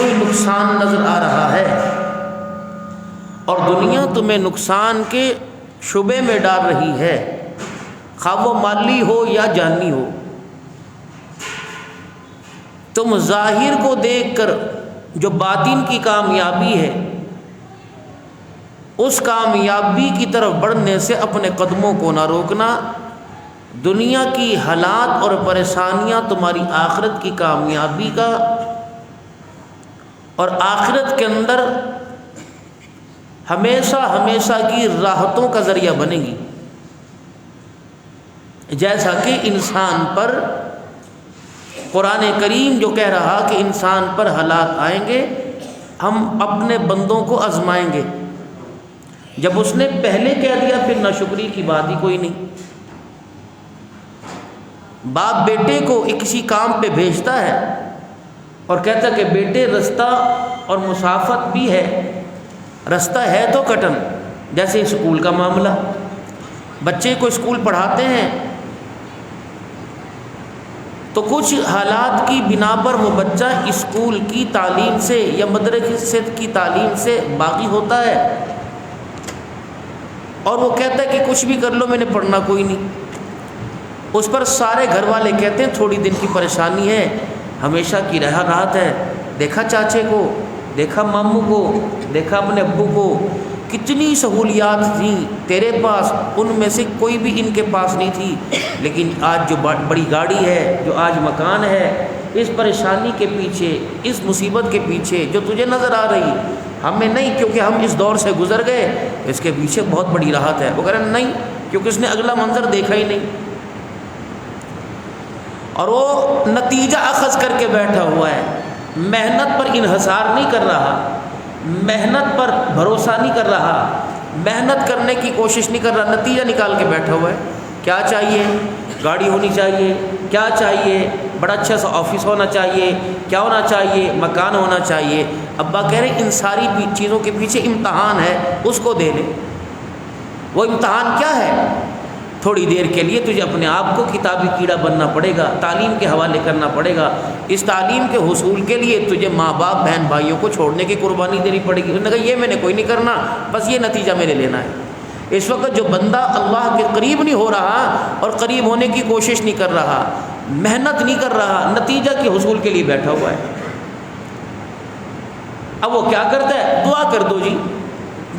کوئی نقصان نظر آ رہا ہے اور دنیا تمہیں نقصان کے شبے میں ڈال رہی ہے، خواہ وہ مالی ہو یا جانی ہو، تم ظاہر کو دیکھ کر جو باطن کی کامیابی ہے اس کامیابی کی طرف بڑھنے سے اپنے قدموں کو نہ روکنا۔ دنیا کی حالات اور پریشانیاں تمہاری آخرت کی کامیابی کا اور آخرت کے اندر ہمیشہ ہمیشہ کی راحتوں کا ذریعہ بنے گی۔ جیسا کہ انسان پر قرآن کریم جو کہہ رہا کہ انسان پر حالات آئیں گے، ہم اپنے بندوں کو آزمائیں گے۔ جب اس نے پہلے کہہ دیا پھر ناشکری کی بات ہی کوئی نہیں۔ باپ بیٹے کو کسی کام پہ بھیجتا ہے اور کہتا کہ بیٹے رستہ اور مسافت بھی ہے، رستہ ہے تو کٹن، جیسے اسکول کا معاملہ، بچے کو اسکول پڑھاتے ہیں تو کچھ حالات کی بنا پر وہ بچہ اسکول کی تعلیم سے یا مدرسے کی تعلیم سے باغی ہوتا ہے اور وہ کہتا ہے کہ کچھ بھی کر لو میں نے پڑھنا کوئی نہیں۔ اس پر سارے گھر والے کہتے ہیں تھوڑی دن کی پریشانی ہے، ہمیشہ کی راحت ہے، دیکھا چاچے کو، دیکھا ماموں کو، دیکھا اپنے ابو کو، کتنی سہولیات تھیں تیرے پاس، ان میں سے کوئی بھی ان کے پاس نہیں تھی، لیکن آج جو بڑی گاڑی ہے، جو آج مکان ہے، اس پریشانی کے پیچھے، اس مصیبت کے پیچھے جو تجھے نظر آ رہی ہمیں نہیں، کیونکہ ہم اس دور سے گزر گئے، اس کے پیچھے بہت بڑی راحت ہے۔ وہ کہہ رہے نہیں، کیونکہ اس نے اگلا منظر دیکھا ہی نہیں، اور وہ نتیجہ اخذ کر کے بیٹھا ہوا ہے، محنت پر انحصار نہیں کر رہا، محنت پر بھروسہ نہیں کر رہا، محنت کرنے کی کوشش نہیں کر رہا، نتیجہ نکال کے بیٹھا ہوا ہے۔ کیا چاہیے؟ گاڑی ہونی چاہیے، کیا چاہیے؟ بڑا اچھا سا آفس ہونا چاہیے، کیا ہونا چاہیے؟ مکان ہونا چاہیے۔ ابا کہہ رہے ان ساری چیزوں کے پیچھے امتحان ہے، اس کو دے لے۔ وہ امتحان کیا ہے؟ تھوڑی دیر کے لیے تجھے اپنے آپ کو کتابی کیڑا بننا پڑے گا، تعلیم کے حوالے کرنا پڑے گا، اس تعلیم کے حصول کے لیے تجھے ماں باپ بہن بھائیوں کو چھوڑنے کی قربانی دینی پڑے گی۔ انہوں نے کہا یہ میں نے کوئی نہیں کرنا، بس یہ نتیجہ میرے لینا ہے۔ اس وقت جو بندہ اللہ کے قریب نہیں ہو رہا اور قریب ہونے کی کوشش نہیں کر رہا، محنت نہیں کر رہا، نتیجہ کے حصول کے لیے بیٹھا ہوا ہے، اب وہ کیا کرتا ہے؟ دعا کر دو جی،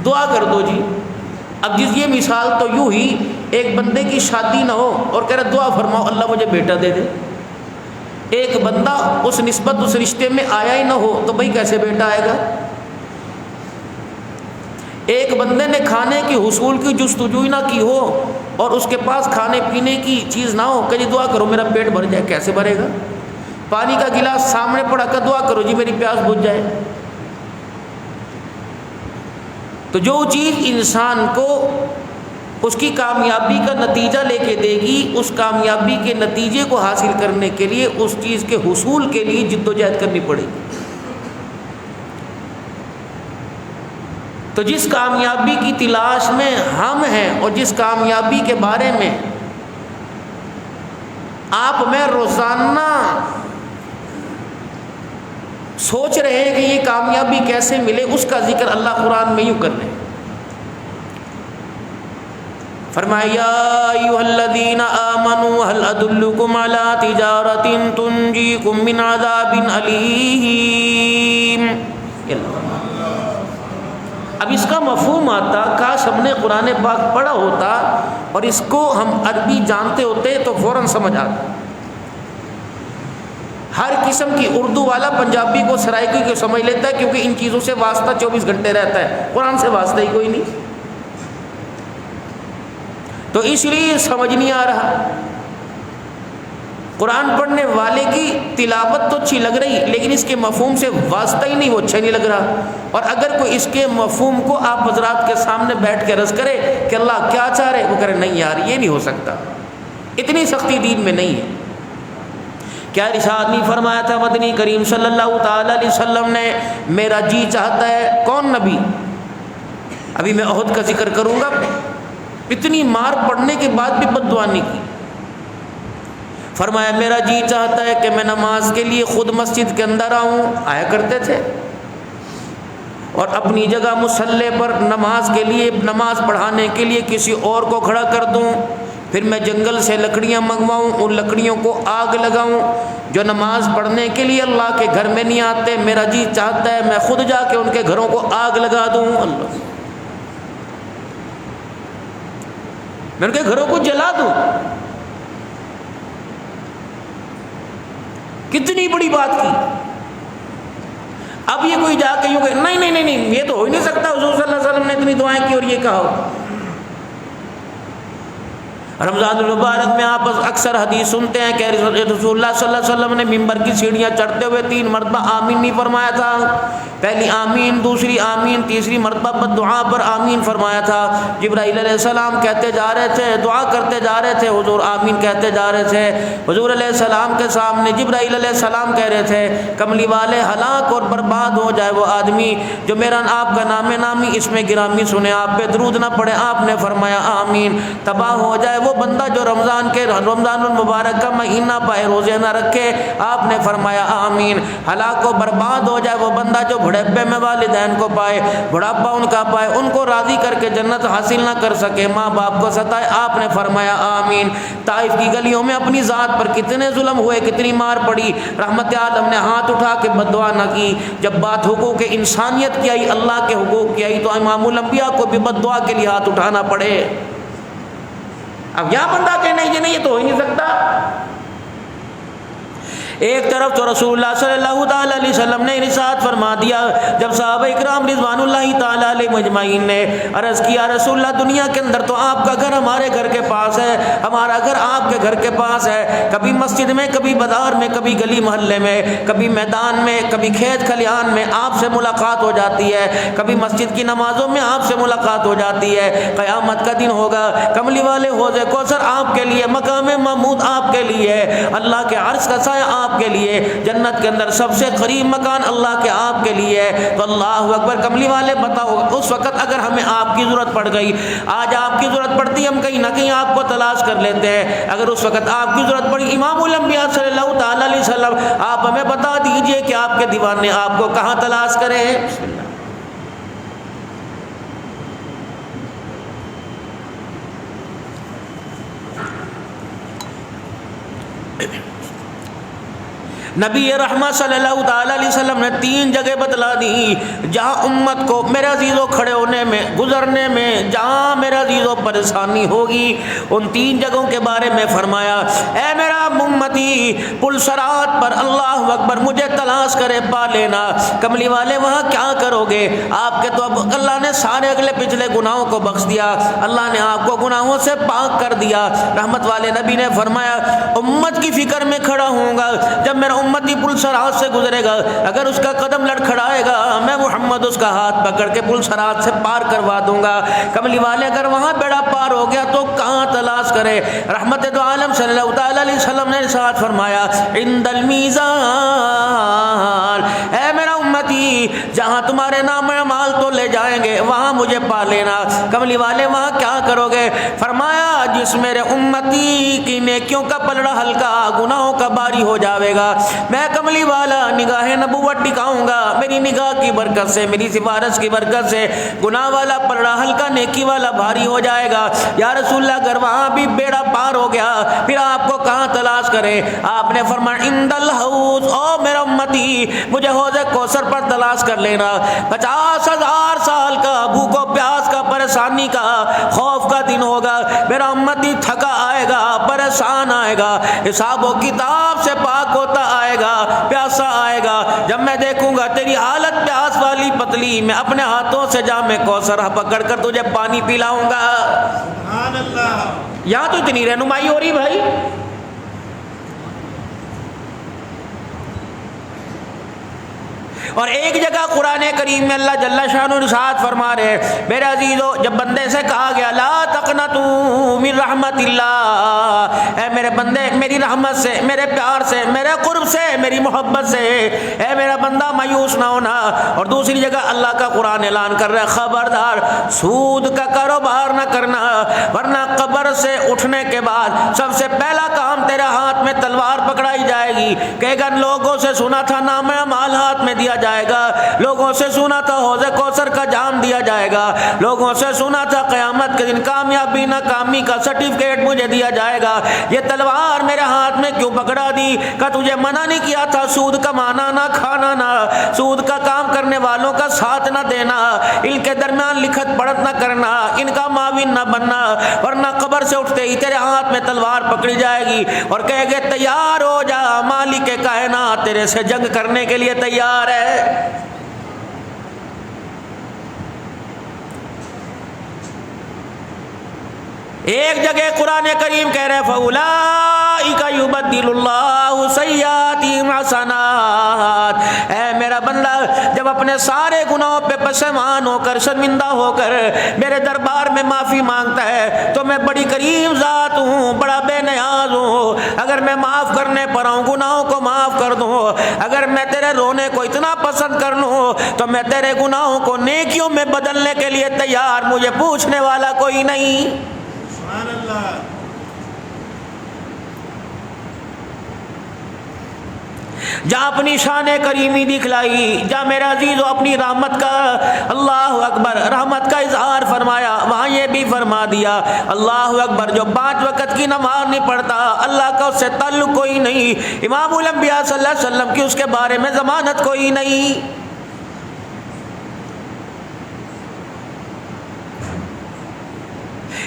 دعا کر دو جی۔ اب یہ مثال تو یوں ہی ایک بندے کی شادی نہ ہو اور کہہ رہا دعا فرماؤ اللہ مجھے بیٹا دے دے، ایک بندہ اس نسبت اس رشتے میں آیا ہی نہ ہو تو بھائی کیسے بیٹا آئے گا؟ ایک بندے نے کھانے کی حصول کی جستجو نہ کی ہو اور اس کے پاس کھانے پینے کی چیز نہ ہو کہ جی دعا کرو میرا پیٹ بھر جائے، کیسے بھرے گا؟ پانی کا گلاس سامنے پڑا کر دعا کرو جی میری پیاس بجھ جائے۔ تو جو چیز انسان کو اس کی کامیابی کا نتیجہ لے کے دے گی، اس کامیابی کے نتیجے کو حاصل کرنے کے لیے اس چیز کے حصول کے لیے جد و جہد کرنی پڑے گی۔ تو جس کامیابی کی تلاش میں ہم ہیں اور جس کامیابی کے بارے میں آپ میں روزانہ سوچ رہے ہیں کہ یہ کامیابی کیسے ملے، اس کا ذکر اللہ قرآن میں یوں کر رہے ہیں۔ فرمایا یا ایھا الذین آمنوا هل ادلکم علی تجارۃ تنجیکم من عذاب علیم۔ اب اس کا مفہوم آتا، کاش ہم نے قرآن پاک پڑھا ہوتا اور اس کو ہم عربی جانتے ہوتے تو فوراً سمجھ آتا۔ ہر قسم کی اردو والا پنجابی کو سرائکی کو سمجھ لیتا ہے، کیونکہ ان چیزوں سے واسطہ 24 گھنٹے رہتا ہے، قرآن سے واسطہ ہی کوئی نہیں، تو اس لیے سمجھ نہیں آ رہا۔ قرآن پڑھنے والے کی تلاوت تو اچھی لگ رہی لیکن اس کے مفہوم سے واسطہ ہی نہیں، وہ اچھا نہیں لگ رہا۔ اور اگر کوئی اس کے مفہوم کو آپ حضرات کے سامنے بیٹھ کے عرض کرے کہ اللہ کیا چاہ رہے، وہ کرے نہیں یار یہ نہیں ہو سکتا، اتنی سختی دین میں نہیں ہے۔ کیا ارشاد نہیں فرمایا تھا مدنی کریم صلی اللہ تعالی علیہ وسلم نے، میرا جی چاہتا ہے، کون نبی؟ ابھی میں احد کا ذکر کروں گا، اتنی مار پڑنے کے بعد بھی بد دعا نہیں کی۔ فرمایا میرا جی چاہتا ہے کہ میں نماز کے لیے خود مسجد کے اندر آؤں، آیا کرتے تھے، اور اپنی جگہ مصلی پر نماز کے لیے، نماز پڑھانے کے لیے کسی اور کو کھڑا کر دوں، پھر میں جنگل سے لکڑیاں منگواؤں، ان لکڑیوں کو آگ لگاؤں، جو نماز پڑھنے کے لیے اللہ کے گھر میں نہیں آتے، میرا جی چاہتا ہے میں خود جا کے ان کے گھروں کو آگ لگا دوں، اللہ میں ان کے گھروں کو جلا دوں۔ کتنی بڑی بات کی۔ اب یہ کوئی جا کے یوں کہ نہیں نہیں نہیں نہیں یہ تو ہو ہی نہیں سکتا، حضور صلی اللہ علیہ وسلم نے اتنی دعائیں کی اور یہ کہا ہو۔ رمضان المبارک میں آپ اکثر حدیث سنتے ہیں کہ رسول اللہ صلی اللہ علیہ وسلم نے ممبر کی سیڑھیاں چڑھتے ہوئے 3 مرتبہ آمین نہیں فرمایا تھا، پہلی آمین، دوسری آمین، تیسری مرتبہ بد دعا پر آمین فرمایا تھا۔ جبرائیل علیہ السلام کہتے جا رہے تھے، دعا کرتے جا رہے تھے، حضور آمین کہتے جا رہے تھے۔ حضور علیہ السلام کے سامنے جبرائیل علیہ السلام کہہ رہے تھے کملی والے ہلاک اور برباد ہو جائے وہ آدمی جو میرا آپ کا نام نامی اس میں گرامی سنے، آپ پہ درود نہ پڑے، آپ نے فرمایا آمین۔ تباہ ہو جائے وہ بندہ جو رمضان المبارک کا مہینہ پائے، روزے نہ رکھے، آپ نے فرمایا آمین۔ ہلاک و برباد ہو جائے وہ بندہ جو بڑھاپے میں والدین کو پائے، بڑھاپا ان کا پائے، ان کو راضی کر کے جنت حاصل نہ کر سکے، ماں باپ کو ستائے، آپ نے فرمایا آمین۔ طائف کی گلیوں میں اپنی ذات پر کتنے ظلم ہوئے، کتنی مار پڑی، رحمت عالم نے ہاتھ اٹھا کے بد دعا نہ کی۔ جب بات حقوق انسانیت کی آئی، اللہ کے حقوق کی آئی، تو امام الانبیاء کو بھی بد دعا کے لیے ہاتھ اٹھانا پڑے۔ اب یہاں بندہ کہ نہیں یہ تو ہو ہی نہیں سکتا۔ ایک طرف تو رسول اللہ صلی اللہ تعالی علیہ وسلم نے ارشاد فرما دیا، جب صحابہ اکرام رضوان اللہ تعالی علیہ مجمعین نے عرض کیا رسول اللہ دنیا کے اندر تو آپ کا گھر ہمارے گھر کے پاس ہے، ہمارا گھر آپ کے گھر کے پاس ہے، کبھی مسجد میں، کبھی بازار میں، کبھی گلی محلے میں، کبھی میدان میں، کبھی کھیت کھلیان میں آپ سے ملاقات ہو جاتی ہے، کبھی مسجد کی نمازوں میں آپ سے ملاقات ہو جاتی ہے۔ قیامت کا دن ہوگا، کملی والے حوض کوثر آپ کے لیے، مقام محمود آپ کے لیے، اللہ کے عرش کا سایہ آپ کے لیے، جنت کے اندر سب سے قریب مکان اللہ کے آپ کے لیے ہے۔ تو اللہ اکبر، کملی والے بتاؤ اس وقت اگر ہمیں آپ کی ضرورت پڑ گئی، آج آپ کی ضرورت پڑتی، ہم کہیں نہ کہیں آپ کو تلاش کر لیتے ہیں، اگر اس وقت آپ کی ضرورت پڑی، امام الانبیاء صلی اللہ تعالی علیہ وسلم آپ ہمیں بتا دیجئے کہ آپ کے دیوانے آپ کو کہاں تلاش کریں۔ بسم اللہ۔ نبی رحمت صلی اللہ تعالی علیہ وسلم نے 3 جگہ بتلا دی جہاں امت کو میرے عزیزوں کھڑے ہونے میں، گزرنے میں، جہاں میرے عزیزوں پریشانی ہوگی، ان 3 جگہوں کے بارے میں فرمایا اے میرا امتی، پل صراط پر اللہ اکبر مجھے تلاش کرے پا لینا۔ کملی والے وہاں کیا کرو گے؟ آپ کے تو اب اللہ نے سارے اگلے پچھلے گناہوں کو بخش دیا، اللہ نے آپ کو گناہوں سے پاک کر دیا۔ رحمت والے نبی نے فرمایا امت کی فکر میں کھڑا ہوں گا، جب میرا امتی پل صراط سے گزرے گا، اگر اس کا قدم لڑکھڑائے گا، میں محمد اس کا ہاتھ پکڑ کے پل صراط سے پار کروا دوں گا۔ کملی والے اگر وہاں بیڑا پار ہو گیا تو کہاں تلاش کرے؟ رحمت دو عالم صلی اللہ تعالی علیہ وسلم نے ارشاد فرمایا عند المیزان، اے میرا امتی جہاں تمہارے نام اعمال تو لے جائیں گے وہاں مجھے پا لینا۔ کملی والے وہاں کیا کرو گے؟ فرمایا جس میرے امتی کی نیکیوں کا پلڑا ہلکا، گناہوں کا باری ہو جاوے گا، میں کملی والا نگاہ نبوت ٹکاؤں گا، میری نگاہ کی برکت سے، میری سفارش کی برکت سے گناہ والا پلڑا ہلکا، نیکی والا بھاری ہو جائے گا۔ یا رسول اللہ اگر وہاں بھی بیڑا پار ہو گیا پھر آپ کو کہاں تلاش کرے؟ آپ نے فرمایا عند الحوض، او میرا امتی مجھے حوض کوثر پر تلاش کر لینا۔ 50,000 سال کا بھوک و پیاس کا، پریشانی کا، خوف کا دن ہوگا، میرا امتی تھکا آئے گا، پریشان آئے گا، حساب و کتاب سے پاک ہوتا آئے گا، پیاسا آئے گا۔ جب میں دیکھوں گا تیری حالت پیاس والی پتلی، میں اپنے ہاتھوں سے جام کوثر پکڑ کر تجھے پانی پلاؤں گا۔ سبحان اللہ، یہاں تو اتنی رہنمائی ہو رہی بھائی۔ اور ایک جگہ قرآن کریم میں اللہ جل شانہ ارشاد فرما رہے میرے عزیزو، جب بندے سے کہا گیا لا تقنطوا من رحمت اللہ، اے میرے بندے میری رحمت سے، میرے پیار سے، میرے قرب سے، میری محبت سے اے میرا بندہ مایوس نہ ہونا۔ اور دوسری جگہ اللہ کا قرآن اعلان کر رہا ہے خبردار سود کا کاروبار نہ کرنا، ورنہ قبر سے اٹھنے کے بعد سب سے پہلا کام تیرے ہاتھ میں تلوار پکڑائی جائے گی، کہے گا لوگوں سے سنا تھا نام اعمال ہاتھ میں دیا جائے گا، لوگوں سے سنا تھا حوض کوثر کا جام دیا جائے گا، لوگوں سے سنا تھا قیامت کے دن کامیابی ناکامی کا سرٹیفکیٹ مجھے دیا جائے گا، یہ تلوار میرے ہاتھ میں کیوں پکڑا دی؟ کہ تجھے منع نہیں کیا تھا سود کمانا نہ کھانا نہ سود کا کام کرنے والوں کا ساتھ نہ دینا، ان کے درمیان لکھت پڑھت نہ کرنا، ان کا معاون نہ بننا، ورنہ قبر سے اٹھتے ہی تیرے ہاتھ میں تلوار پکڑی جائے گی اور کہے گے تیار ہو جا، مالک کائنات تیرے سے جنگ کرنے کے لیے تیار ہے۔ ایک جگہ قرآن کریم کہہ رہے فَأُولَٰئِكَ يُبَدِّلُ اللَّهُ سَيِّئَاتِهِمْ حَسَنَاتٍ، اے میرا بندہ جب اپنے سارے گناہوں پہ پشیمان ہو کر شرمندہ ہو کر میرے دربار میں معافی مانگتا ہے تو میں بڑی کریم ذات ہوں، بڑا بے نیاز ہوں، اگر میں معاف کرنے پر آؤں گناہوں کو معاف کر دوں، اگر میں تیرے رونے کو اتنا پسند کر لوں تو میں تیرے گناہوں کو نیکیوں میں بدلنے کے لیے تیار، مجھے پوچھنے والا کوئی نہیں۔ سبحان اللہ۔ جہاں اپنی شان کریمی دکھلائی، جہاں میرا عزیز اپنی رحمت کا اللہ اکبر رحمت کا اظہار فرمایا، وہاں یہ بھی فرما دیا اللہ اکبر جو 5 وقت کی نماز نہیں پڑھتا اللہ کا اس سے تعلق کوئی نہیں، امام الانبیاء صلی اللہ علیہ وسلم کی اس کے بارے میں ضمانت کوئی نہیں۔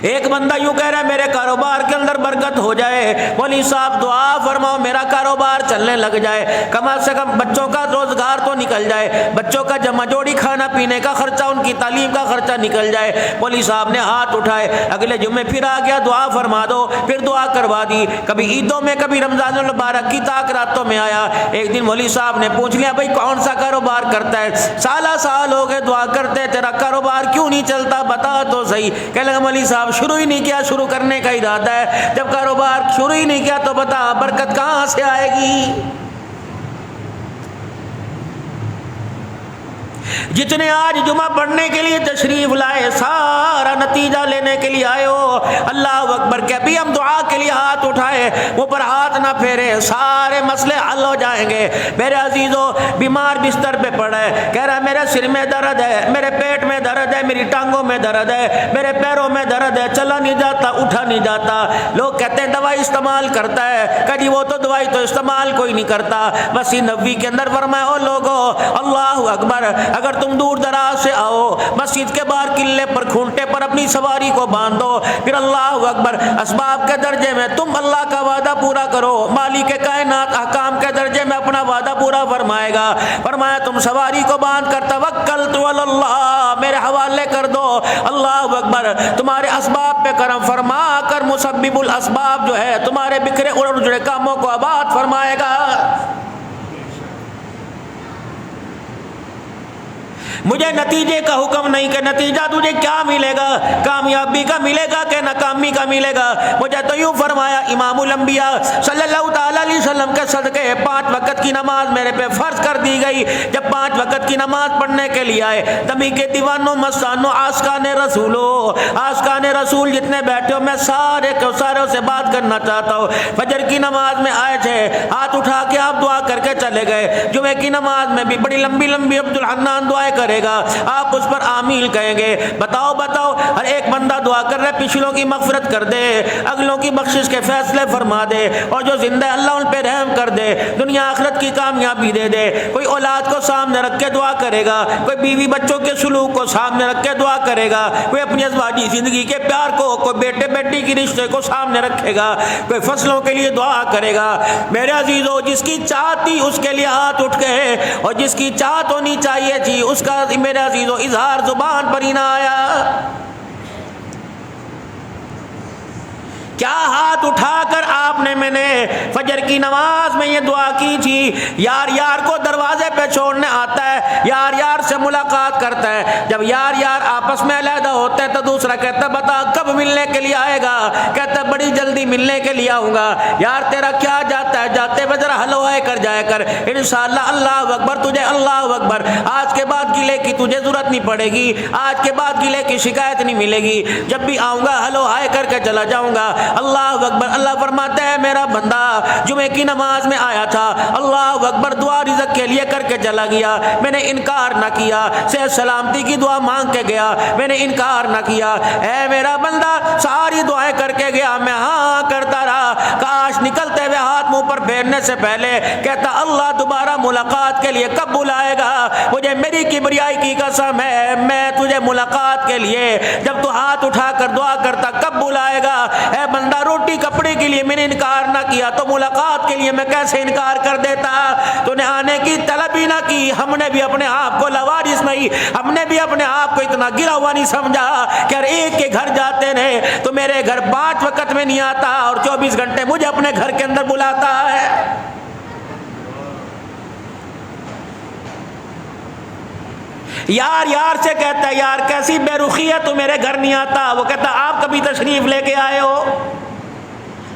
ایک بندہ یوں کہہ رہا ہے میرے کاروبار کے اندر برکت ہو جائے، مولوی صاحب دعا فرماؤ میرا کاروبار چلنے لگ جائے، کم سے کم بچوں کا روزگار تو نکل جائے، بچوں کا جمع جوڑی کھانا پینے کا خرچہ، ان کی تعلیم کا خرچہ نکل جائے۔ مولوی صاحب نے ہاتھ اٹھائے، اگلے جمعے پھر آ گیا دعا فرما دو، پھر دعا کروا دی، کبھی عیدوں میں کبھی رمضان المبارک کی تاکراتوں میں آیا۔ ایک دن مولوی صاحب نے پوچھ لیا بھائی کون سا کاروبار کرتا ہے؟ سال ہو گئے دعا کرتے تیرا کاروبار کیوں نہیں چلتا بتا تو صحیح۔ کہنے لگا مولوی صاحب شروع ہی نہیں کیا، شروع کرنے کا ارادہ ہے، جب کاروبار شروع ہی نہیں کیا تو بتا برکت کہاں سے آئے گی؟ جتنے آج جمعہ پڑھنے کے لیے تشریف لائے سارا نتیجہ لینے کے لیے آئے ہو، اللہ اکبر کہ ابھی ہم دعا کے لیے ہاتھ اٹھائے وہ پر ہاتھ نہ پھیرے، سارے مسئلے حل ہو جائیں گے۔ میرے عزیزو بیمار بستر پہ پڑا ہے، کہہ رہا ہے میرے سر میں درد ہے، میرے پیٹ میں درد ہے، میری ٹانگوں میں درد ہے، میرے پیروں میں درد ہے، چلا نہیں جاتا اٹھا نہیں جاتا۔ لوگ کہتے ہیں دوائی استعمال کرتا ہے، کہ جی وہ تو دوائی تو استعمال کوئی نہیں کرتا۔ مسیح نبوی کے اندر فرمایا او لوگو اللہ اکبر اگر تم دور دراز سے آؤ مسجد کے باہر قلعے پر کھونٹے پر اپنی سواری کو باندھو، پھر اللہ اکبر اسباب کے درجے میں تم اللہ کا وعدہ پورا کرو، مالک کائنات احکام کے درجے میں اپنا وعدہ پورا فرمائے گا۔ فرمایا تم سواری کو باندھ کر توکلت علی اللہ میرے حوالے کر دو، اللہ اکبر تمہارے اسباب پہ کرم فرما کر مسبب الاسباب جو ہے تمہارے بکھرے اڑ اجڑے کاموں کو آباد فرمائے گا۔ مجھے نتیجے کا حکم نہیں کہ نتیجہ تجھے کیا ملے گا، کامیابی کا ملے گا کہ ناکامی کا ملے گا، مجھے تو یوں فرمایا امام الانبیاء صلی اللہ تعالی علیہ وسلم کے صدقے 5 وقت کی نماز میرے پہ فرض کر دی گئی۔ جب 5 وقت کی نماز پڑھنے کے لیے آئے تبھی کے دیوانوں مستانوں آشکان رسول جتنے بیٹھے ہو میں ساروں سے بات کرنا چاہتا ہوں۔ فجر کی نماز میں آئے تھے ہاتھ اٹھا کے آپ دعا کر کے چلے گئے، جمعے کی نماز میں بھی بڑی لمبی عبد الحنان دعائیں کرے گا، آپ اس پر آمین کہیں گے۔ بتاؤ ہر ایک بندہ دعا کر رہے پچھلوں کی مغفرت کر دے، اگلوں کی بخشش کے فیصلے فرما دے، اور جو زندہ ہے اللہ ان پہ رحم کر دے، دنیا آخرت کی کامیابی دے دے۔ کوئی اولاد کو سامنے رکھ کے دعا کرے گا، کوئی بیوی بچوں کے سلوک کو سامنے رکھ کے دعا کرے گا، کوئی اپنی ازواجی زندگی کے پیار کو، کوئی بیٹے بیٹی کی رشتے کو سامنے رکھے گا، کوئی فصلوں کے لیے دعا کرے گا۔ میرے عزیزو جس کی چاہت تھی اس کے لیے ہاتھ اٹھ گئے، اور جس کی چاہت ہونی چاہیے تھی اس کا میرے عزیزو اظہار زبان پر ہی نہ آیا۔ کیا ہاتھ اٹھا کر آپ نے میں نے فجر کی نماز میں یہ دعا کی تھی، یار یار کو دروازے پہ چھوڑنے آتا ہے، یار یار سے ملاقات کرتا ہے، جب یار یار آپس میں علیحدہ ہوتے ہیں تو دوسرا کہتا ہے بتا کب ملنے کے لیے آئے گا، کہتا ہے بڑی جلدی ملنے کے لیے آؤں گا، یار تیرا کیا جاتا ہے، جاتے ہوئے ذرا ہلو ہائے کر جایا کر، انشاءاللہ اللہ اکبر تجھے اللہ اکبر، آج کے بعد گلے کی تجھے ضرورت نہیں پڑے گی، آج کے بعد گلے کی شکایت نہیں ملے گی، جب بھی آؤں گا ہلو ہائے کر کے چلا جاؤں گا، اللہ اکبر۔ اللہ فرماتا ہے میرا بندہ جمعے کی نماز میں آیا تھا، اللہ اکبر دعا رزق کے لیے کر کے چلا گیا، میں نے انکار نہ کیا، صحت سلامتی کی دعا مانگ کے گیا، میں نے انکار نہ کیا، اے میرا بندہ ساری دعائیں کر کے گیا، میں ہاں کرتا رہا، کاش نکلتے ہوئے ہاتھ منہ پر پھیرنے سے پہلے کہتا اللہ دوبارہ ملاقات کے لیے کب بلائے گا، مجھے میری کبریائی کی قسم ہے میں تجھے ملاقات کے لیے جب تو ہاتھ اٹھا کر دعا کرتا کب بلائے گا، اے بندہ روٹی کپڑے کے لیے میں نے انکار نہ کیا تو ملاقات کے لیے میں کیسے انکار کر دیتا، تو نے آنے کی طلب ہی نہ کی، ہم نے بھی اپنے آپ کو لوارث نہیں، ہم نے بھی اپنے آپ کو اتنا گرا ہوا نہیں سمجھا کہ ہر ایک کے گھر جاتے رہے تو میرے گھر 5 وقت میں نہیں آتا اور 24 گھنٹے مجھے اپنے گھر کے اندر بلاتا ہے۔ یار یار سے کہتا ہے یار کیسی بے رخی ہے تو میرے گھر نہیں آتا، وہ کہتا آپ کبھی تشریف لے کے آئے ہو،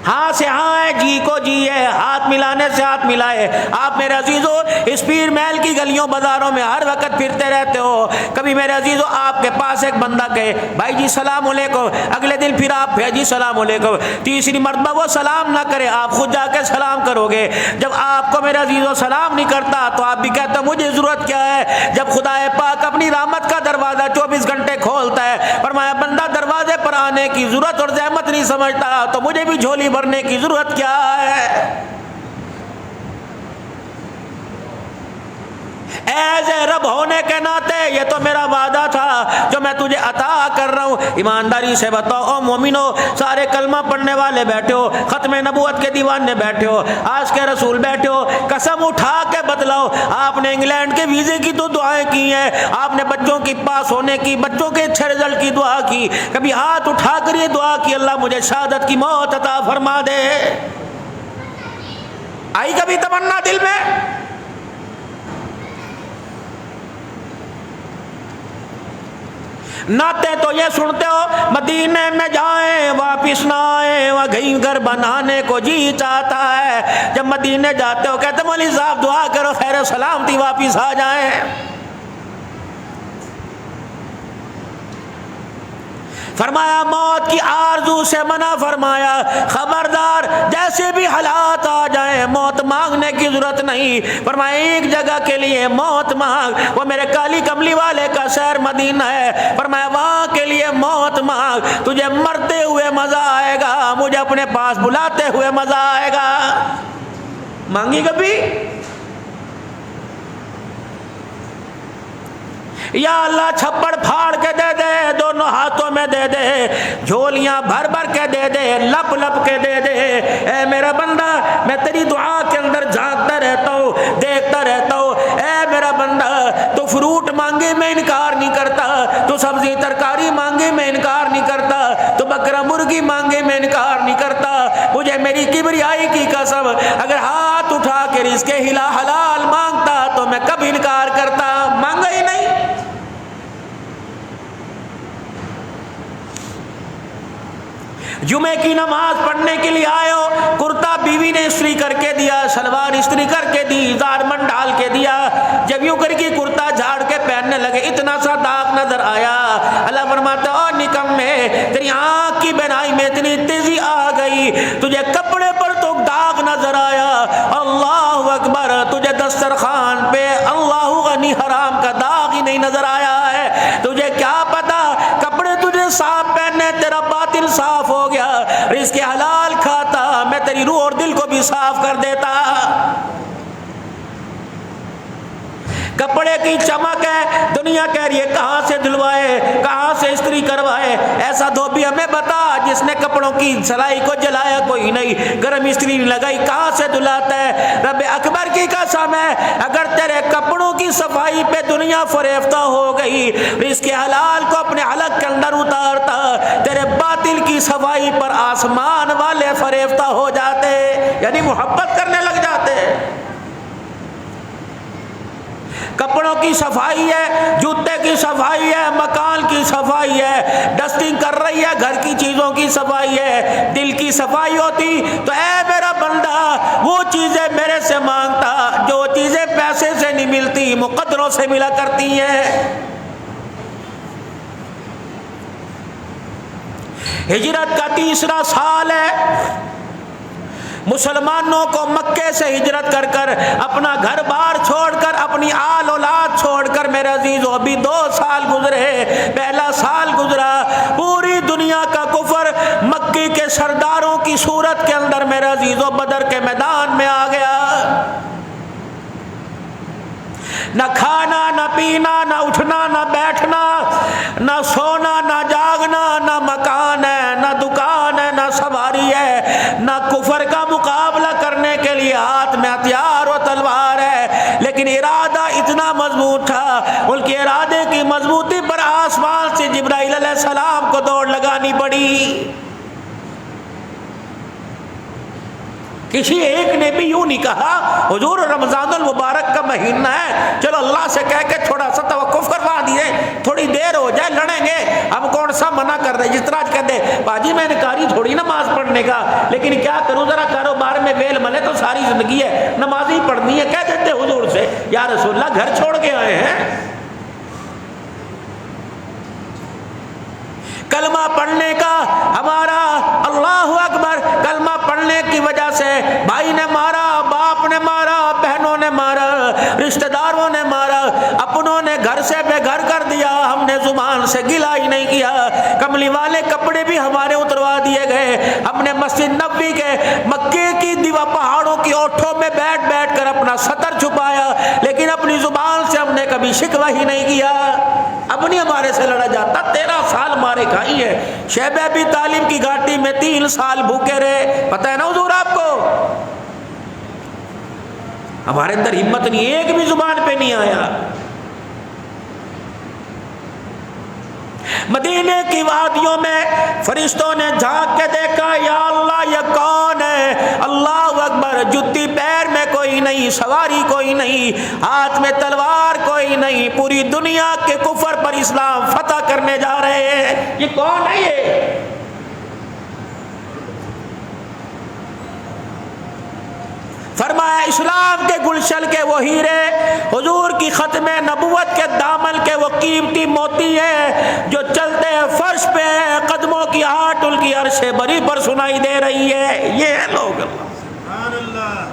ہاں سے ہاں ہے، جی کو جی ہے، ہاتھ ملانے سے ہاتھ ملائے، آپ میرے عزیزو اس پیر محل کی گلیوں بازاروں میں ہر وقت پھرتے رہتے ہو، کبھی میرے عزیزو آپ کے پاس ایک بندہ کہے بھائی جی سلام علیکم، اگلے دن پھر آپ جی سلام علیکم، تیسری مرتبہ وہ سلام نہ کرے آپ خود جا کے سلام کرو گے، جب آپ کو میرے عزیزو سلام نہیں کرتا تو آپ بھی کہتے ہو مجھے ضرورت کیا ہے، جب خدا پاک اپنی رحمت کا دروازہ 24 گھنٹے کھولتا ہے، فرمایا بندہ دروازے پر آنے کی ضرورت اور زحمت نہیں سمجھتا تو مجھے بھی جھولی بھرنے کی ضرورت کیا ہے۔ ایسے رب ہونے کے ناطے یہ تو میرا وعدہ تھا جو میں تجھے عطا کر رہا ہوں، ایمانداری سے بتاؤ او مومنو، سارے کلمہ پڑھنے والے بیٹھے ہو، ختم نبوت کے دیوانے بیٹھے ہو، آج کے رسول بیٹھے ہو، قسم اٹھا کے بتلاؤ آپ نے انگلینڈ کے ویزے کی تو دعائیں کی ہیں، آپ نے بچوں کی پاس ہونے کی، بچوں کے اچھے رزلٹ کی دعا کی، کبھی ہاتھ اٹھا کر یہ دعا کی اللہ مجھے شہادت کی موت عطا فرما دے، آئی کبھی تمنا دل میں؟ ناتے تو یہ سنتے ہو مدینے میں جائیں واپس نہ آئیں، وہ گھیں گھر بنانے کو جی چاہتا ہے، جب مدینے جاتے ہو کہتے مولوی صاحب دعا کرو خیر و سلامتی واپس آ جائیں، فرمایا موت کی آرزو سے منع فرمایا، خبردار جیسے بھی حالات آ جائیں موت مانگنے کی ضرورت نہیں، فرمایا ایک جگہ کے لیے موت مانگ، وہ میرے کالی کملی والے کا شہر مدینہ ہے، فرمایا وہاں کے لیے موت مانگ، تجھے مرتے ہوئے مزہ آئے گا، مجھے اپنے پاس بلاتے ہوئے مزہ آئے گا، مانگی کبھی؟ یا اللہ چھپڑ پھاڑ کے دے دے، دونوں ہاتھوں میں دے دے، جھولیاں بھر بھر کے دے دے، لپ لپ کے دے دے، اے میرا بندہ میں تیری دعا کے اندر جھانکتا رہتا ہوں، دیکھتا رہتا ہوں، اے میرا بندہ تو فروٹ مانگے میں انکار نہیں کرتا، تو سبزی ترکاری مانگے میں انکار نہیں کرتا، تو بکرا مرغی مانگے میں انکار نہیں کرتا، مجھے میری کبریائی کی قسم اگر ہاتھ اٹھا کے رزق حلال مانگتا تو میں کب انکار کرتا، مانگا ہی نہیں۔ جمعے کی نماز پڑھنے کے لیے آئے ہو، کرتا بیوی نے استری کر کے دیا، شلوار استری کر کے دی، زارمن ڈال کے دیا، جب یوں کر کے کرتا جھاڑ کے پہننے لگے اتنا سا داغ نظر آیا، اللہ فرماتا او نکمے تیری آنکھ کی بینائی میں اتنی تیزی آ گئی، تجھے کپڑے پر تو داغ نظر آیا، اللہ اکبر تجھے دسترخوان پہ اللہ غنی حرام کا داغ ہی نہیں نظر آیا ہے، تجھے کیا پتا کپڑے تجھے صاف پہننے تیرا باطن صاف ہو گیا، رزق حلال کھاتا میں تیری روح اور دل کو بھی صاف کر دیتا۔ کپڑے کی چمک ہے، دنیا کہہ رہی ہے کہاں سے دھلوائے، کہاں سے استری کروائے۔ ایسا دھوبی ہمیں بتا جس نے کپڑوں کی سلائی کو جلایا کوئی نہیں، گرم استری نہیں لگائی، کہاں سے دھلاتا ہے؟ رب اکبر کی قسم ہے اگر تیرے کپڑوں کی صفائی پہ دنیا فریفتہ ہو گئی، رزق حلال کو اپنے حلق کے اندر اتارتا، تیرے باطل کی صفائی پر آسمان والے فریفتہ ہو جاتے، یعنی محبت کرنے لگ جاتے۔ کپڑوں کی صفائی ہے، جوتے کی صفائی ہے، مکان کی صفائی ہے، ڈسٹنگ کر رہی ہے، گھر کی چیزوں کی صفائی ہے، دل کی صفائی ہوتی تو اے میرا بندہ وہ چیزیں میرے سے مانگتا جو چیزیں پیسے سے نہیں ملتی، مقدروں سے ملا کرتی ہیں۔ ہجرت کا تیسرا سال ہے، مسلمانوں کو مکے سے ہجرت کر کر اپنا گھر بار چھوڑ کر اپنی آل اولاد چھوڑ کر میرے عزیزو ابھی 2 سال گزرے۔ پہلا سال گزرا، پوری دنیا کا کفر مکی کے سرداروں کی صورت کے اندر میرے عزیزو بدر کے میدان میں آ گیا۔ نہ کھانا نہ پینا، نہ اٹھنا نہ بیٹھنا، نہ سونا نہ جاگنا، نہ مکان ہے نہ دکان ہے نہ سواری ہے، نہ کفر کا مقابلہ کرنے کے لیے ہاتھ میں ہتھیار و تلوار ہے، لیکن ارادہ اتنا مضبوط تھا، ان کے ارادے کی مضبوطی پر آسمان سے جبرائیل علیہ السلام کو دوڑ لگانی پڑی۔ کسی ایک نے بھی یوں نہیں کہا حضور رمضان المبارک کا مہینہ ہے، چلو اللہ سے کہہ کے تھوڑا سا توقف کروا دیے، تھوڑی دیر ہو جائے، لڑیں گے، ہم کون سا منع کر رہے، جس طرح آج کہتے باجی میں نے کاری تھوڑی نماز پڑھنے کا، لیکن کیا کروں ذرا کاروبار میں ویل ملے تو ساری زندگی ہے نماز ہی پڑھنی ہے، کہہ دیتے حضور سے یا رسول اللہ گھر چھوڑ کے آئے ہیں۔ کلمہ پڑھنے کا ہمارا اللہ اکبر، کلمہ پڑھنے کی وجہ سے بھائی نے مارا، باپ نے مارا، بہنوں نے مارا، رشتہ داروں نے مارا، اپنوں نے گھر سے بے گھر کر دیا، ہم نے زبان سے گلا ہی نہیں کیا، کملی والے کپڑے بھی ہمارے اتروا دیے گئے، ہم نے مسجد نبوی کے مکے کی دیوار پہاڑوں کی اوٹھوں میں بیٹھ بیٹھ کر اپنا سطر چھپایا، لیکن اپنی زبان سے ہم نے کبھی شکوہ ہی نہیں کیا، اب نہیں ہمارے سے لڑا جاتا۔ 13 سال مارے کھائی ہے، شیب ابی طالب کی گھاٹی میں 3 سال بھوکے رہے، پتہ ہے نا حضور آپ کو، ہمارے اندر ہمت نہیں، ایک بھی زبان پہ نہیں آیا۔ مدینے کی وادیوں میں فرشتوں نے جھانک کے دیکھا، یا اللہ یہ کون ہے؟ اللہ اکبر، جتی پیر میں کوئی نہیں، سواری کوئی نہیں، ہاتھ میں تلوار کوئی نہیں، پوری دنیا کے کفر پر اسلام فتح کرنے جا رہے ہیں، یہ کون ہے؟ یہ فرمایا اسلام کے گلشن کے وہ ہیرے، حضور کی ختم نبوت کے دامن کے وہ قیمتی موتی ہیں جو چلتے فرش پہ قدموں کی آہٹ ان کی عرش بری پر سنائی دے رہی ہے، یہ ہے لوگ۔ سبحان اللہ،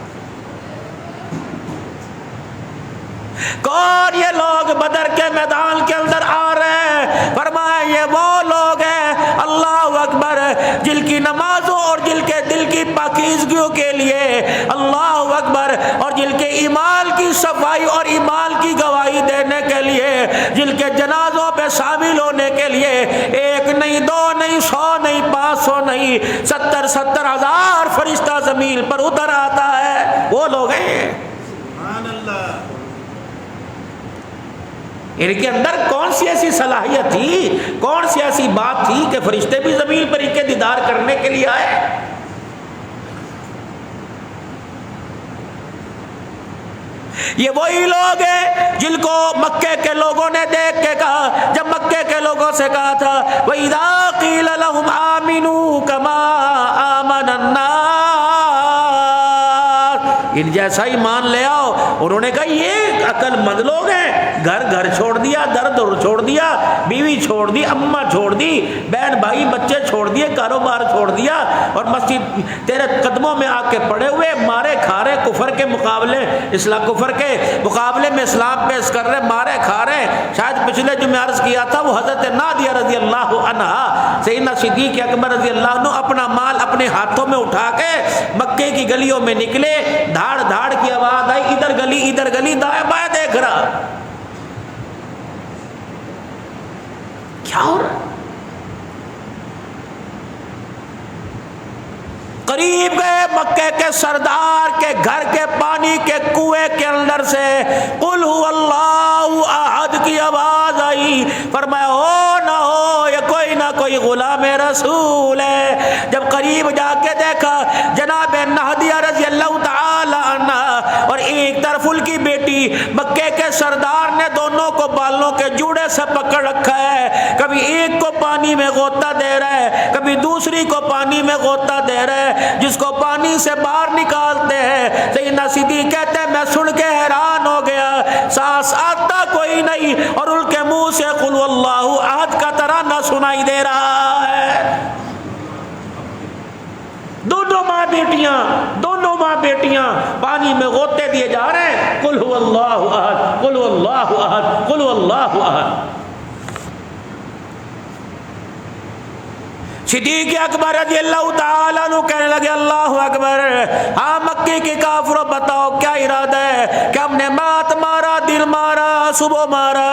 کون یہ لوگ بدر کے میدان کے اندر آ رہے ہیں؟ فرمایا یہ وہ لوگ ہیں اللہ اکبر جن کی نمازوں اور جن کے دل کی پاکیزگیوں کے لیے اللہ اکبر، اور جن کے ایمان کی صفائی اور ایمان کی گواہی دینے کے لیے، جن کے جنازوں پہ شامل ہونے کے لیے 1 نہیں 2 نہیں 100 نہیں 500 نہیں 70 ہزار فرشتہ زمین پر اتر آتا ہے، وہ لوگ ہیں۔ سبحان اللہ، ان کے اندر کون سی ایسی صلاحیت تھی، کون سی ایسی بات تھی کہ فرشتے بھی زمین پر ان کے دیدار کرنے کے لیے آئے؟ یہ وہی لوگ ہیں جن کو مکے کے لوگوں نے دیکھ کے کہا، جب مکے کے لوگوں سے کہا تھا وَإِذَا قِيلَ لَهُمْ آمِنُوا كَمَا آمَنَ النَّاسُ، ان جیسا ایمان لے آؤ، انہوں نے کہا یہ عقل مند لوگ ہیں، گھر گھر چھوڑ دیا، در در چھوڑ دیا، بیوی چھوڑ دی، اماں چھوڑ دی، بہن بھائی بچے چھوڑ دیے، کاروبار چھوڑ دیا، اور مسجد تیرے قدموں میں آ کے پڑے ہوئے، مارے کھا رہے، کفر کے مقابلے اسلام، کفر کے مقابلے میں اسلام پیش کر رہے، مارے کھا رہے۔ شاید پچھلے جو میں عرض کیا تھا وہ حضرت نادیہ رضی اللہ عنہا، سیدنا صدیق اکبر رضی اللہ عنہ اپنا مال اپنے ہاتھوں میں اٹھا کے مکے کی گلیوں میں نکلے، دھاڑ دھاڑ کی آواز آئی، ادھر گلی دائیں بائیں دیکھ رہا، کیا ہو رہا؟ قریب گئے، مکے کے سردار کے گھر کے پانی کے کنویں کے اندر سے قل هو اللہ احد کی آواز آئی، فرمایا ہو نہ ہو یہ کوئی نہ کوئی غلام رسول ہے۔ جب قریب جا کے دیکھا جناب نادیہ رضی اللہ تعالی عنہ اور ایک طرف ان کی بیٹی، مکے کے سردار نے دونوں کو بالوں کے جوڑے سے پکڑ رکھا ہے، کبھی ایک کو پانی میں غوطہ دے رہا ہے، کبھی دوسری کو پانی میں غوطہ دے رہا ہے، جس کو پانی سے باہر نکالتے ہیں۔ سیدنا صدیق کہتے ہیں میں سن کے حیران ہو گیا، سانس آتا کوئی نہیں اور ان کے منہ سے قل اللہ احد کا ترانہ سنائی دے رہا ہے۔ دونوں ماں بیٹیاں پانی میں غوطے دیے جا رہے ہیں، قل هو اللہ احد، قل هو اللہ احد، قل هو اللہ احد۔ صدیق اکبر رضی اللہ تعالیٰ عنہ کہنے لگے اللہ اکبر، ہاں مکے کے کافروں بتاؤ کیا ارادہ ہے کہ ہم نے مات مارا، دل مارا، صبح مارا،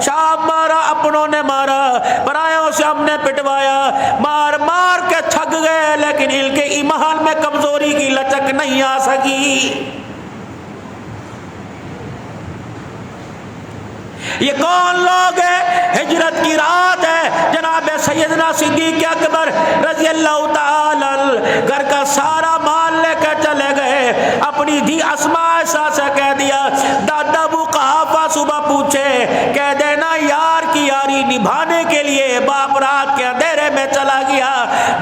شام مارا، اپنوں نے مارا، پرایوں سے ہم نے پٹوایا، مار مار کے تھک گئے، لیکن ان کے ایمان میں کمزوری کی لچک نہیں آ سکی۔ یہ کون لوگ ہیں؟ ہجرت کی رات ہے، جناب سیدنا صدیق اکبر رضی اللہ تعالی گھر کا سارا مال لے کے چلے گئے، اپنی دھی اسماء سے کہہ دیا، دادا ابو قحافہ صبح پوچھے کہہ دینا یار کی یاری نبھانے کے لیے باپ رات کے اندھیرے میں چلا گیا۔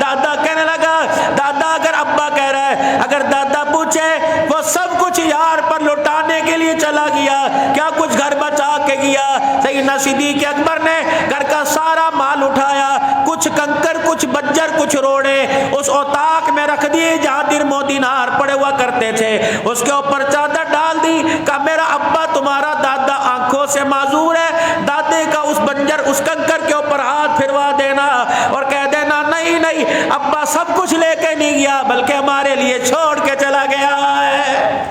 دادا کہنے لگا، دادا اگر ابا کہہ رہا ہے، اگر دادا پوچھے وہ سب کچھ یار پر لوٹانے کے لیے چلا گیا، کیا کچھ گھر بچا کے گیا؟ سیدنا صدیق اکبر نے گھر کا سارا مال اٹھایا، کچھ کنکر، کچھ بجر، کچھ روڑے اس اوتاق میں رکھ دیے جہاں درم و دینار پڑے ہوا کرتے تھے، اس کے اوپر چادر ڈال دی، کہا میرا ابا تمہارا دادا آنکھوں سے معذور ہے، دادے کا اس بنجر اس کنکر کے اوپر ہاتھ پھروا دینا اور کہہ دینا نہیں ابا سب کچھ لے کے نہیں گیا بلکہ ہمارے لیے چھوڑ کے چلا گیا ہے۔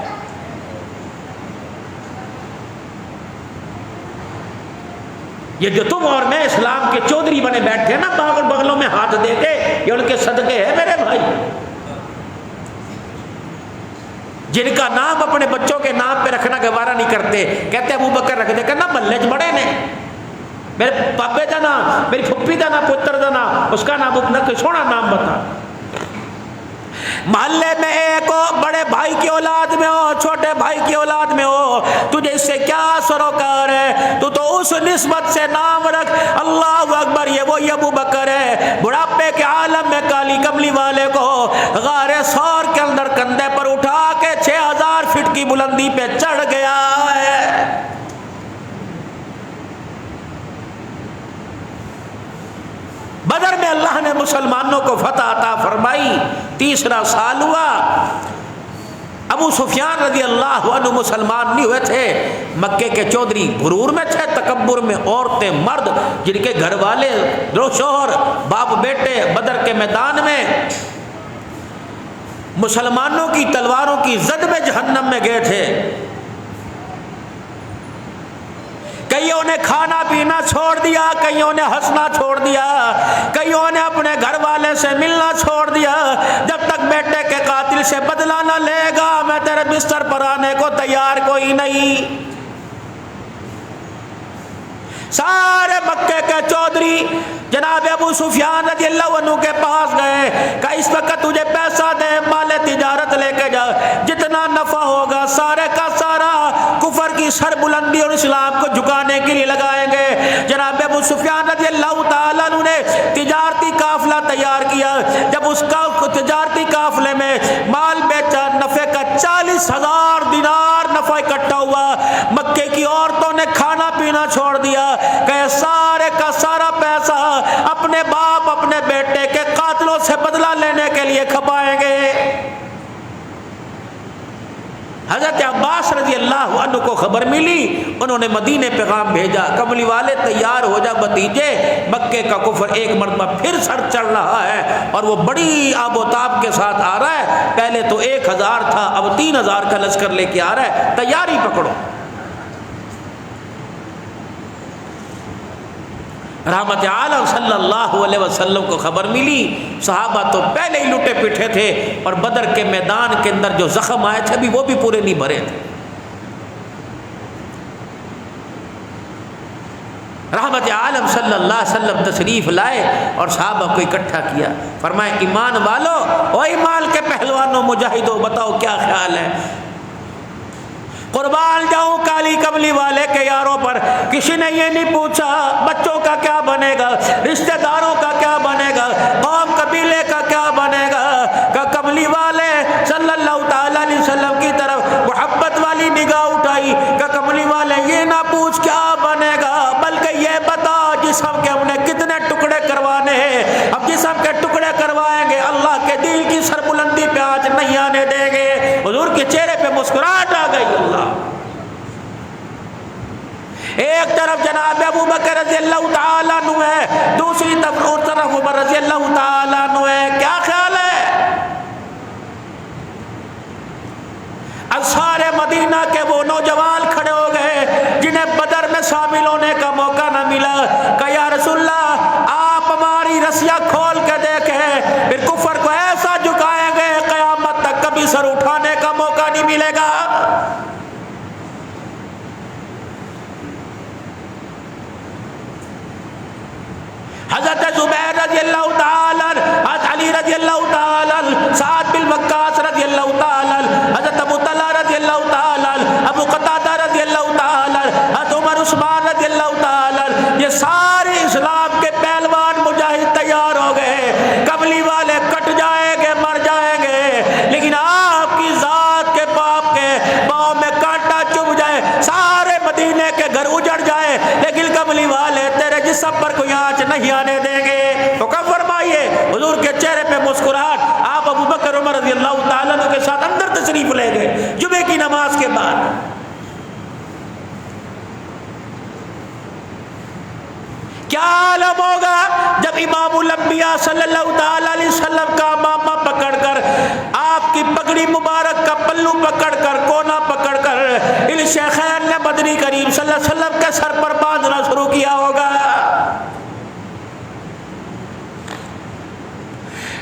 یہ جو تم اور میں اسلام کے چودھری بنے بیٹھے نا باغ بغلوں میں ہاتھ دے کے، یہ ان کے صدقے ہیں میرے بھائی، جن کا نام اپنے بچوں کے نام پہ رکھنا گوارا نہیں کرتے، کہتے ابو بکر رکھ دے کرنا ملے چ بڑے نے، میرے پاپے کا نام، میری پھپھی کا نام، پتر کا نام، اس کا نام کوئی سونا نام بتا۔ محلے میں ایک ہو، بڑے بھائی کی اولاد میں ہو، چھوٹے بھائی کی اولاد میں ہو، تجھے اس سے کیا سروکار ہے؟ تو اس نسبت سے نام رکھ اللہ اکبر، یہ وہی ابو بکر ہے بڑھاپے کے عالم میں کالی کملی والے کو غار ثور کے اندر کندھے پر اٹھا کے 6000 فٹ کی بلندی پہ چڑھ گیا ہے۔ بدر میں اللہ نے مسلمانوں کو فتح عطا فرمائی، تیسرا سال ہوا، ابو سفیان رضی اللہ عنہ مسلمان نہیں ہوئے تھے، مکے کے چودھری غرور میں تھے، تکبر میں، عورتیں مرد جن کے گھر والے دو شوہر باپ بیٹے بدر کے میدان میں مسلمانوں کی تلواروں کی زد میں جہنم میں گئے تھے، کئیوں نے کھانا پینا چھوڑ دیا، کئیوں نے ہنسنا چھوڑ دیا، کئیوں نے اپنے گھر والے سے ملنا چھوڑ دیا، جب تک بیٹے کے قاتل سے بدلہ نہ لے گا میں تیرے بستر پر آنے کو تیار کوئی نہیں۔ سارے مکے کے چودھری جناب ابو سفیان رضی اللہ عنہ کے پاس گئے کہ اس وقت تجھے پیسہ دے، مال تجارت لے کے جا، جتنا نفع ہوگا سارے کا سارا کفر کی سر بلندی اور اسلام کو جھکانے کے لیے لگائیں گے۔ جناب ابو سفیان رضی اللہ تعالیٰ عنہ نے تجارتی قافلہ تیار کیا، جب اس کا تجارتی قافلے میں مال بیچا، نفع کا 40,000 دینار دفعہ اکٹھا ہوا، مکے کی عورتوں نے کھانا پینا چھوڑ دیا کہ سارے کا سارا پیسہ اپنے باپ اپنے بیٹے کے قاتلوں سے بدلہ لینے کے لیے کھپائیں گے۔ حضرت عباس رضی اللہ عنہ کو خبر ملی، انہوں نے مدینے پیغام بھیجا، کملی والے تیار ہو جا بھتیجے، مکے کا کفر ایک مرتبہ پھر سر چڑھ رہا ہے اور وہ بڑی آب و تاب کے ساتھ آ رہا ہے، پہلے تو 1000 تھا اب 3000 کا لشکر لے کے آ رہا ہے، تیاری پکڑو۔ رحمت عالم صلی اللہ علیہ وسلم کو خبر ملی، صحابہ تو پہلے ہی لٹے پٹے تھے اور بدر کے میدان کے اندر جو زخم آئے تھے بھی وہ بھی پورے نہیں بھرے تھے۔ رحمت عالم صلی اللہ علیہ وسلم تشریف لائے اور صحابہ کو اکٹھا کیا، فرمایا ایمان والو، او ایمان کے پہلوانوں مجاہدوں، بتاؤ کیا خیال ہے؟ قربان جاؤں کالی کملی والے کے یاروں پر، کسی نے یہ نہیں پوچھا بچوں کا کیا بنے گا، رشتہ داروں کا کیا بنے گا، قوم قبیلے کا کیا بنے گا، کہ کملی والے صلی اللہ تعالی علیہ وسلم کی طرف محبت والی نگاہ اٹھائی کہ کملی والے یہ نہ پوچھ کیا بنے گا، بلکہ یہ بتا جسم کے ہم نے کتنے ٹکڑے کروانے ہیں، اب جسم کے ٹکڑے کروائیں گے اللہ کے دل کی سربلندی پہ آج نہیں آنے دیں گے۔ حضور کے چہرے پہ مسکراہٹ آ گئی۔ اللہ ایک طرف جناب ابو بکر رضی اللہ تعالیٰ عنہ ہے، دوسری طرف عمر رضی اللہ تعالیٰ عنہ ہے، کیا خیال ہے؟ انصار مدینہ کے وہ نوجوان کھڑے ہو گئے جنہیں بدر میں شامل ہونے کا موقع نہ ملا، کہ یا رسول اللہ آپ ہماری رسیاں کھول کے دیکھیں، پھر کفر کو ایسا جھکائیں گے قیامت تک کبھی سر اٹھانے کا موقع نہیں ملے گا۔ حضرت زبیر رضی اللہ تعالیٰ، حضرت علی رضی اللہ تعالیٰ، سعد بن وقاص رضی اللہ تعالیٰ، حضرت ابو طلحہ رضی اللہ تعالیٰ، ابو قتادہ رضی اللہ تعالیٰ، حضرت عمر عثمان رضی اللہ تعالیٰ، یہ سارے اسلام کے پہلوان مجاہد تیار ہو گئے، کملی والے کٹ جائیں گے مر جائیں گے، لیکن آپ کی ذات کے باپ کے پاؤں میں کانٹا چبھ جائے، سارے مدینے کے گھر اجڑ جائے، لیکن کملی والے تیرے جسم پر کوئی آنچ نہیں آنے دیں گے۔ تو کب فرمائیے حضور کے چہرے پہ مسکراہٹ، آپ ابو بکر عمر رضی اللہ تعالیٰ عنہ کے ساتھ اندر تشریف لے گئے جمعے کی نماز کے بعد۔ کیا عالم ہوگا جب امام الانبیاء صلی اللہ تعالیٰ علیہ وسلم کا امامہ پکڑ کر، آپ کی پگڑی مبارک کا پلو پکڑ کر، کونا پکڑ کر ان شیخین نے مدنی کریم صلی اللہ علیہ وسلم کے سر پر باندھنا شروع کیا ہوگا۔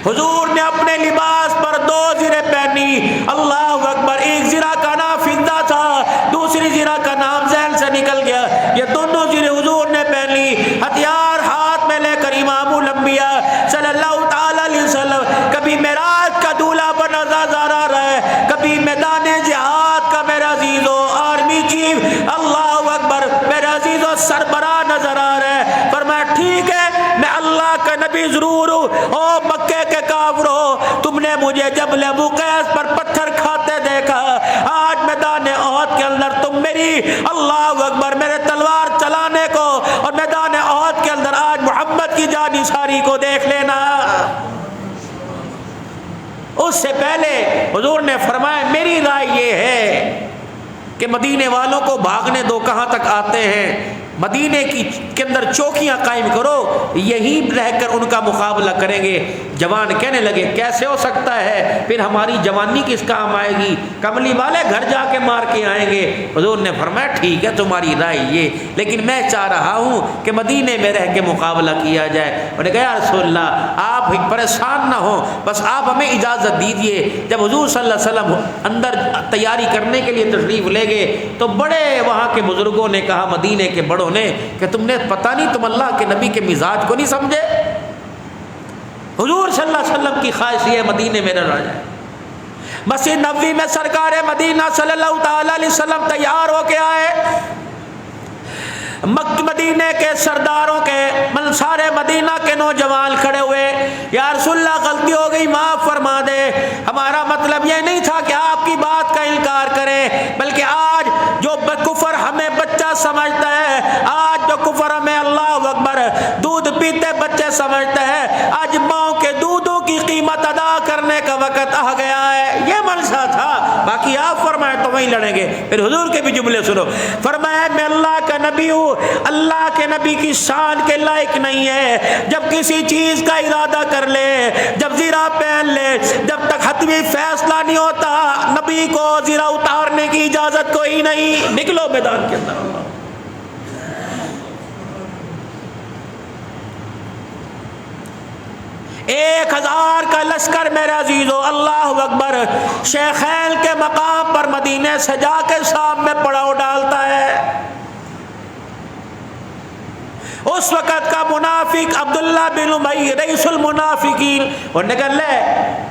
حضور نے اپنے لباس پر 2 زریں پہنی، اللہ اکبر، ایک زرہ کا نام فضہ تھا، دوسری زرہ کا نام ذہن سے نکل گیا، یہ دونوں زریں حضور نے پہنی، ہتھیار ہاتھ میں لے کر امام الانبیاء صلی اللہ تعالی علیہ وسلم کبھی معراج کا دولہا بنا نظر آ رہا ہے، کبھی میدان جہاد کا میرا عزیزو آرمی چیف، اللہ اکبر، میرا عزیزو سربراہ نظر آ رہا ہے۔ فرمایا ٹھیک ہے میں اللہ کا نبی ضرور ہوں، او مکے کے کافرو، تم نے مجھے جبل ابو قیس پر پتھر کھاتے دیکھا، آج میدان احد کے اندر تم میری، اللہ اکبر، میرے تلوار چلانے کو اور میدان احد کے اندر آج محمد کی جانثاری کو دیکھ لینا۔ اس سے پہلے حضور نے فرمایا میری رائے یہ ہے کہ مدینے والوں کو بھاگنے دو، کہاں تک آتے ہیں، مدینے کے اندر چوکیاں قائم کرو، یہیں رہ کر ان کا مقابلہ کریں گے۔ جوان کہنے لگے کیسے ہو سکتا ہے، پھر ہماری جوانی کس کام آئے گی، کملی والے گھر جا کے مار کے آئیں گے۔ حضور نے فرمایا ٹھیک ہے تمہاری رائے یہ، لیکن میں چاہ رہا ہوں کہ مدینے میں رہ کے مقابلہ کیا جائے۔ انہوں نے کہا یا رسول اللہ آپ پریشان نہ ہوں، بس آپ ہمیں اجازت دیجئے۔ جب حضور صلی اللہ علیہ وسلم اندر تیاری کرنے کے لیے تشریف لے گئے تو بڑے وہاں کے بزرگوں نے کہا، مدینے کے بڑوں نے، کہ تم نے پتہ نہیں تم اللہ کے نبی کے مزاج کو نہیں سمجھے، حضور صلی اللہ علیہ وسلم کی خواہش یہ مدینے میں رہ جائے۔ مسجد نبوی میں سرکار مدینہ صلی اللہ تعالی علیہ وسلم تیار ہو کے آئے، مدینے کے سرداروں کے سارے مدینہ کے نوجوان کھڑے ہوئے، یا رسول اللہ غلطی ہو گئی معاف فرما دے، ہمارا مطلب یہ نہیں تھا کہ آپ کی بات کا انکار کریں، بلکہ آج جو کفر ہمیں بچہ سمجھتا ہے، آج جو کفر ہمیں اللہ اکبر دودھ پیتے بچے سمجھتا ہے، آج ماؤں کے دودھوں کی قیمت ادا کرنے کا وقت آ گیا ہے، یہ منشا تھا۔ باقی آپ فرمائے تو وہیں لڑیں گے۔ پھر حضور کے بھی جملے سنو، فرمایا میں اللہ کا نبی ہوں، اللہ کے نبی کی شان کے لائق نہیں ہے جب کسی چیز کا ارادہ کر لے، جب زیرہ پہن لے، جب تک حتمی فیصلہ نہیں ہوتا نبی کو زیرہ اتارنے کی اجازت کوئی نہیں۔ نکلو میدان کے اندر۔ 1000 کا لشکر میرے عزیزو، اللہ اکبر، شیخین کے مقام پر مدینے سے جا کے شام میں پڑاؤ ڈالتا ہے۔ اس وقت کا منافق عبداللہ بن ابی رئیس المنافقین، اور نکل لے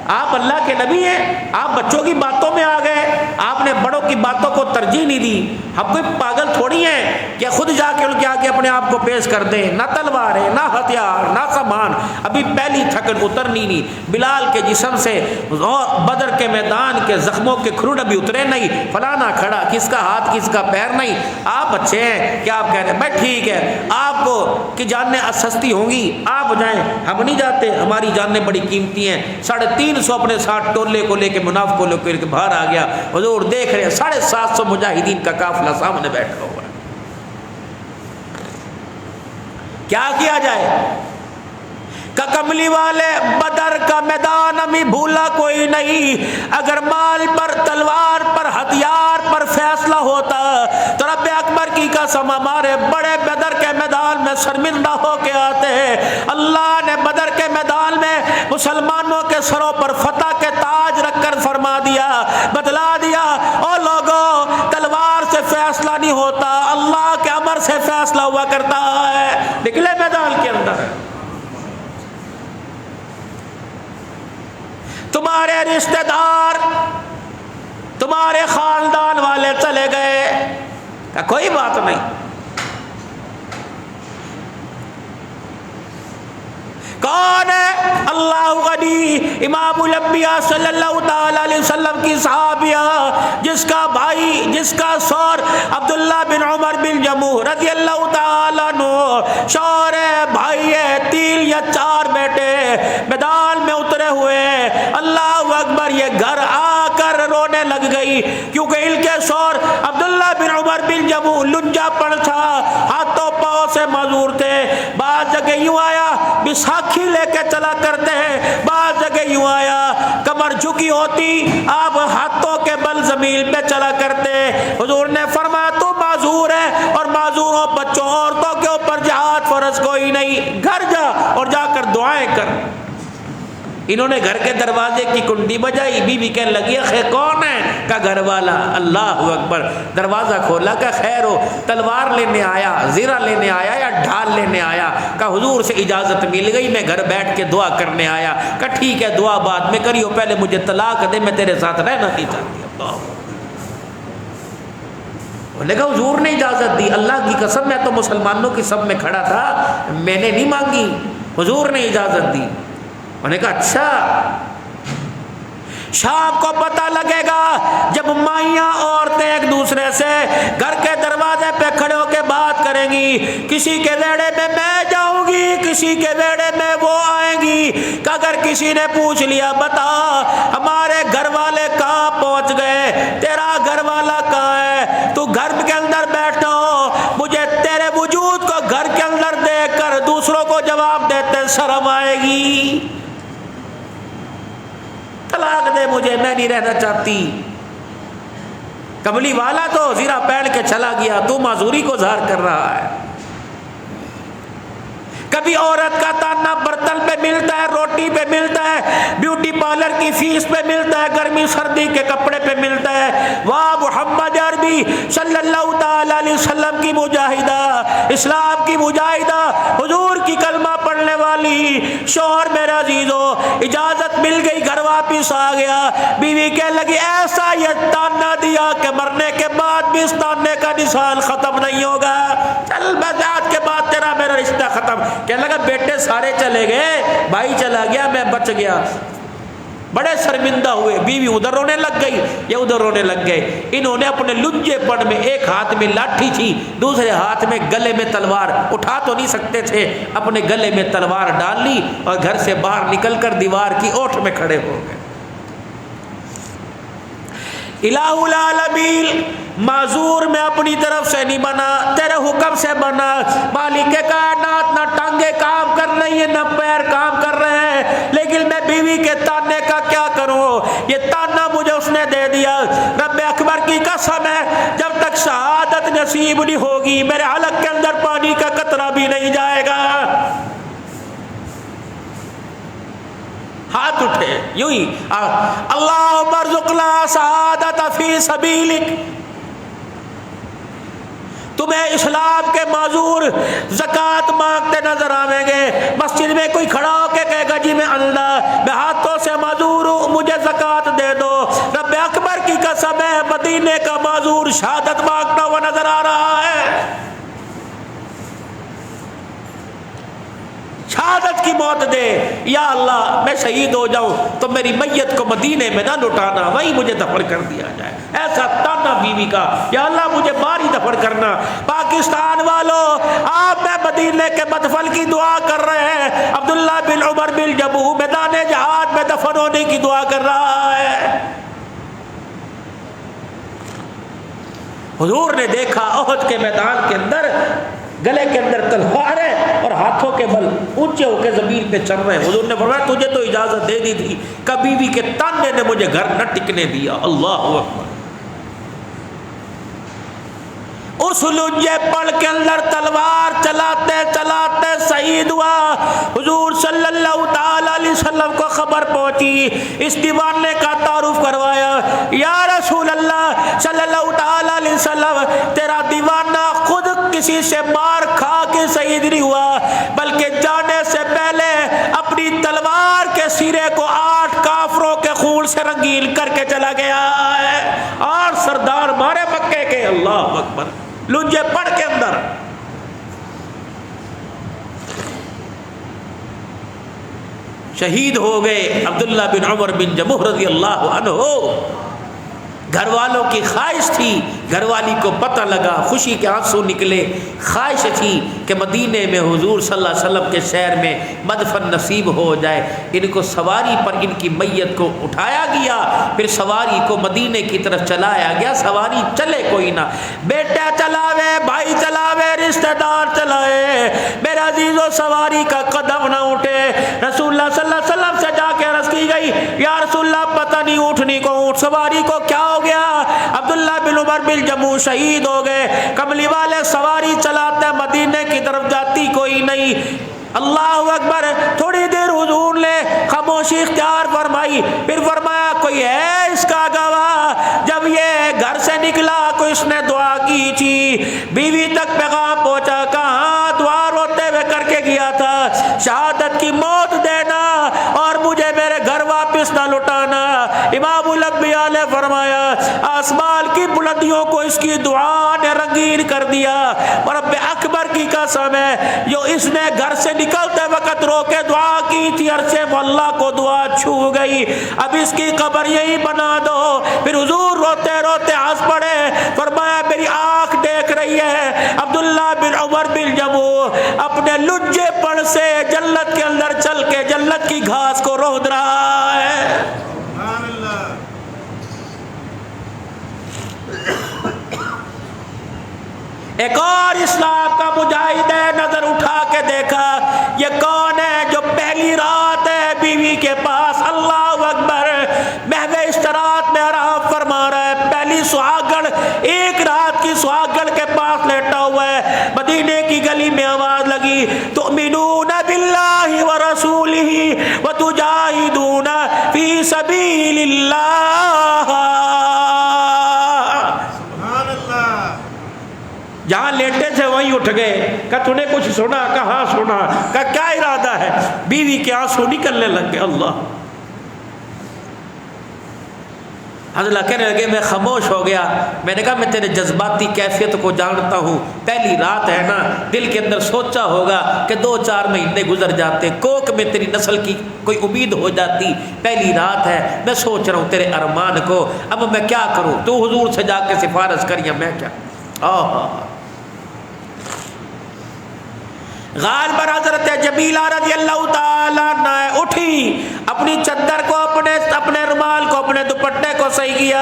آپ اللہ کے نبی ہیں، آپ بچوں کی باتوں میں آ گئے، آپ نے بڑوں کی باتوں کو ترجیح نہیں دی، ہم کوئی پاگل تھوڑی ہیں کہ خود جا کے ان کے آگے اپنے آپ کو پیش کر دیں، نہ تلواریں نہ ہتھیار نہ سامان، ابھی پہلی تھکن اترنی نہیں، بلال کے جسم سے بدر کے میدان کے زخموں کے کھروٹ ابھی اترے نہیں، فلانا کھڑا، کس کا ہاتھ کس کا پیر نہیں، آپ بچے ہیں کیا آپ کہہ رہے ہیں؟ بھائی ٹھیک ہے، آپ کو کہ جانیں سستی ہوں گی آپ جائیں، ہم نہیں جاتے، ہماری جانیں بڑی قیمتی ہیں۔ 350 اپنے ساتھ ٹولے کو لے کے منافق کو لے کے باہر آ گیا، حضور دیکھ رہے ہیں 750 مجاہدین کا قافلہ سامنے بیٹھا ہوا ہے، کیا کیا جائے؟ کملی والے بدر کا میدان ہمیں بھولا کوئی نہیں، اگر مال پر تلوار پر ہتھیار پر فیصلہ ہوتا تو رب اکبر کی قسم ہمارے بڑے بدر کے میدان میں شرمندہ ہو کے آتے ہیں۔ اللہ نے بدر کے میدان میں مسلمانوں کے سروں پر فتح کے تاج رکھ کر فرما دیا، بتلا دیا، او لوگوں تلوار سے فیصلہ نہیں ہوتا، اللہ کے امر سے فیصلہ ہوا کرتا ہے۔ نکلے میدان کے اندر، تمہارے رشتہ دار تمہارے خاندان والے چلے گئے، کوئی بات نہیں، کون ہے؟ اللہ غنی، امام الانبیاء صلی اللہ تعالی علیہ وسلم کی صحابیہ، جس کا بھائی جس کا سور عبداللہ بن عمر بن جموح رضی اللہ تعالیٰ عنہ شور ہے، بھائی ہے، 3 یا 4 بیٹے میدان میں اترے ہوئے، اللہ اکبر، یہ گھر آ کر رونے لگ گئی، کیونکہ ان کے شور عبداللہ بن عمر بن جموح لنجا پڑ تھا، ہاتھوں پاؤں سے معذور تھے، بعض جگہ یوں آیا بساکھی لے کے چلا کرتے ہیں، بعض جگہ یوں آیا کمر جھکی ہوتی آپ ہاتھوں کے بل زمین پہ چلا کرتے۔ حضور نے فرمایا تو معذور ہے، اور معذوروں بچوں عورتوں کے اوپر جہاد فرض کوئی نہیں، گھر جا اور جا کر دعائیں کر۔ انہوں نے گھر کے دروازے کی کنڈی بجائی، بی بی کہنے لگی خیر کون ہے؟ کا گھر والا، اللہ اکبر، دروازہ کھولا کہ خیر ہو، تلوار لینے آیا، زیرہ لینے آیا یا ڈھال لینے آیا؟ کہ حضور سے اجازت مل گئی، میں گھر بیٹھ کے دعا کرنے آیا۔ کہ ٹھیک ہے دعا بعد میں کریو، پہلے مجھے طلاق دے، میں تیرے ساتھ رہنا نہیں چاہتی۔ انہوں نے کہا حضور نے اجازت دی، اللہ کی قسم میں تو مسلمانوں کی سب میں کھڑا تھا، میں نے نہیں مانگی، حضور نے اجازت دی۔ انہوں نے کہا اچھا، شام کو پتہ لگے گا جب مائیاں عورتیں ایک دوسرے سے گھر کے دروازے پہ کھڑے ہو کے بات کریں گی، کسی کے ویڑے میں میں جاؤں گی، کسی کے ویڑے میں وہ آئیں گی، کہ اگر کسی نے پوچھ لیا بتا ہمارے گھر والے کہاں پہنچ گئے، تیرا گھر والا کہاں ہے، تو گھر کے اندر بیٹھا ہو، مجھے تیرے وجود کو گھر کے اندر دیکھ کر دوسروں کو جواب دیتے شرم آئے گی، طلاق دے مجھے، میں نہیں رہنا چاہتی۔ کملی والا تو زیرہ پہن کے چلا گیا، تو معذوری کو ظاہر کر رہا ہے۔ کبھی عورت کا تانا برتن پہ ملتا ہے، روٹی پہ ملتا ہے، بیوٹی پارلر کی فیس پہ ملتا ہے، گرمی سردی کے کپڑے پہ ملتا ہے۔ واہ محمد عربی صلی اللہ تعالی علیہ وسلم کی مجاہدہ، اسلام کی مجاہدہ، حضور کی کلمہ پڑھنے والی، شوہر میرے عزیزو اجازت مل گئی، گھر واپس آ گیا، بیوی کہنے لگی ایسا یہ تانا دیا کہ مرنے کے بعد بھی اس تانے کا نشان ختم نہیں ہوگا، چل رشتہ ختم. کہنے لگا بیٹے سارے چلے گئے, بھائی چلا گیا, میں بچ گیا. بڑے شرمندہ ہوئے, بیوی ادھر رونے لگ گئی, یہ ادھر رونے لگ گئے. انہوں نے اپنے لنجے پن میں ایک ہاتھ میں لاٹھی تھی, دوسرے ہاتھ میں گلے میں تلوار, اٹھا تو نہیں سکتے تھے, اپنے گلے میں تلوار ڈال لی اور گھر سے باہر نکل کر دیوار کی اوٹ میں کھڑے ہو گئے. الہ العالمین, معذور میں اپنی طرف سے نہیں بنا, تیرے حکم سے بنا. مالک کائنات, نہ ٹانگیں کام کر رہی ہیں نہ پیر کام کر رہے ہیں, لیکن میں بیوی کے تانے کا کیا کروں؟ یہ تانا مجھے اس نے دے دیا. رب اکبر کی قسم ہے, جب تک شہادت نصیب نہیں ہوگی میرے حلق کے اندر پانی کا قطرہ بھی نہیں جائے گا. ہاتھ اٹھے یوں ہی, اللہم ارزقنا سعادت فی سبیلک. تمہیں اسلام کے معذور زکوٰۃ مانگتے نظر آئیں گے, مسجد میں کوئی کھڑا ہو کے کہے گا جی میں اللہ میں ہاتھوں سے معذور ہوں, مجھے زکوٰۃ دے دو. رب اکبر کی قسم ہے, مدینے کا معذور شہادت مانگتا ہوا نظر آ رہا ہے. شہادت کی موت دے, یا اللہ میں شہید ہو جاؤں تو میری میت کو مدینے میں نہ لٹانا, وہیں مجھے دفن کر دیا جائے. ایسا تانا بیوی کا, یا اللہ مجھے باہر ہی دفن کرنا. پاکستان والوں, آپ میں مدینے کے مدفن کی دعا کر رہے ہیں. عبداللہ بن عمر بن جموح میدان جہاد میں دفن ہونے کی دعا کر رہا ہے. حضور نے دیکھا احد کے میدان کے اندر گلے کے اندر تلوار ہے اور ہاتھوں کے بل اونچے ہو کے زمین پہ چل رہے ہیں. حضور نے فرمایا تجھے تو اجازت دے دی تھی, کبھی بھی کے تانے نے مجھے گھر نہ ٹکنے دیا. اللہ اکبر. اس لنجے پڑ کے اندر تلوار چلاتے چلاتے شہید ہوا. حضور صلی اللہ تعالی علیہ وسلم کو خبر پہنچی, اس دیوانے کا تعارف کروایا. یا رسول اللہ صلی اللہ تعالی علیہ وسلم, تیرا دیوانہ خود کسی سے مار کھا کے شہید نہیں ہوا, بلکہ جانے سے پہلے اپنی تلوار کے سرے کو 8 کافروں کے خون سے رنگین کر کے چلا گیا ہے. اور سردار مارے مکے کے, اللہ اکبر, لنجے پڑ کے اندر. شہید ہو گئے عبداللہ بن عمر بن جموح رضی اللہ عنہ. گھر والوں کی خواہش تھی, گھر والی کو پتہ لگا, خوشی کے آنسو نکلے. خواہش تھی کہ مدینے میں حضور صلی اللہ علیہ وسلم کے شہر میں مدفن نصیب ہو جائے. ان کو سواری پر ان کی میت کو اٹھایا گیا, پھر سواری کو مدینے کی طرف چلایا گیا. سواری چلے کوئی نہ, بیٹا چلاوے, بھائی چلاوے, رشتہ دار چلائے, میرا عزیزو سواری کا قدم نہ اٹھے. رسول اللہ صلی اللہ علیہ وسلم سے جا کے عرض کی گئی, یا رسول اللہ پتہ نہیں اونٹنی کو, اونٹ سواری کو کیا ہو گیا؟ عبداللہ بن عمر بن جموح شہید ہو گئے. کملی والے سواری چلاتے مدینے کی طرف, جاتی کوئی نہیں. اللہ اکبر. تھوڑی دیر حضور نے خاموشی اختیار فرمائی, پھر فرمایا کوئی ہے اس کا گواہ جب یہ گھر سے نکلا کوئی اس نے دعا کی تھی, بیوی تک پیغام پہنچا, کہاں دعا روتے ہوئے کر کے گیا تھا, شہادت کی موت دینا اور مجھے میرے گھر واپس نہ لٹانا. امام الانبیاء نے فرمایا آسمان کی بلندیوں کو اس کی دعا نے رنگین کر دیا. اور رب اکبر کی قسم ہے, جو اس نے گھر سے نکلتے وقت رو کے دعا کی تھی, عرشے اللہ کو دعا چھو گئی. اب اس کی قبر یہی بنا دو. پھر حضور روتے روتے ہنس پڑے, فرمایا میری آنکھ دیکھ رہی ہے عبداللہ بن عمر بن جموح اپنے لجے پڑ سے جنت کے اندر چل کے جنت کی گھاس کو رود رہا ہے. ایک اور اسلام کا مجاہد ہے, نظر اٹھا کے دیکھا یہ کون ہے جو پہلی رات ہے بیوی کے پاس. اللہ اکبر. محو اشتراط میں آرام فرما رہا ہے, پہلی سہاگن ایک رات کی سہاگن کے پاس لیٹا ہوا ہے. مدینے کی گلی میں آواز لگی, تؤمنون باللہ ورسولہ وتجاہدون فی سبیل اللہ. جہاں لیٹے تھے وہیں اٹھ گئے. کہا تو نے کچھ سنا؟ کہاں سنا. کہا کیا ارادہ ہے؟ بیوی کے آنسو نکلنے لگ گئے. اللہ حضرت کہنے لگے میں خاموش ہو گیا. میں نے کہا میں تیرے جذباتی کیفیت کو جانتا ہوں. پہلی رات ہے نا, دل کے اندر سوچا ہوگا کہ 2-4 مہینے گزر جاتے, کوک میں تیری نسل کی کوئی امید ہو جاتی. پہلی رات ہے, میں سوچ رہا ہوں تیرے ارمان کو, اب میں کیا کروں, تو حضور سے جا کے سفارش کر, یا میں کیا. غال پر حضرت جمیلہ رضی اللہ تعالیٰ عنہ اٹھی, اپنی چادر کو, اپنے رومال کو, اپنے دوپٹے کو صحیح کیا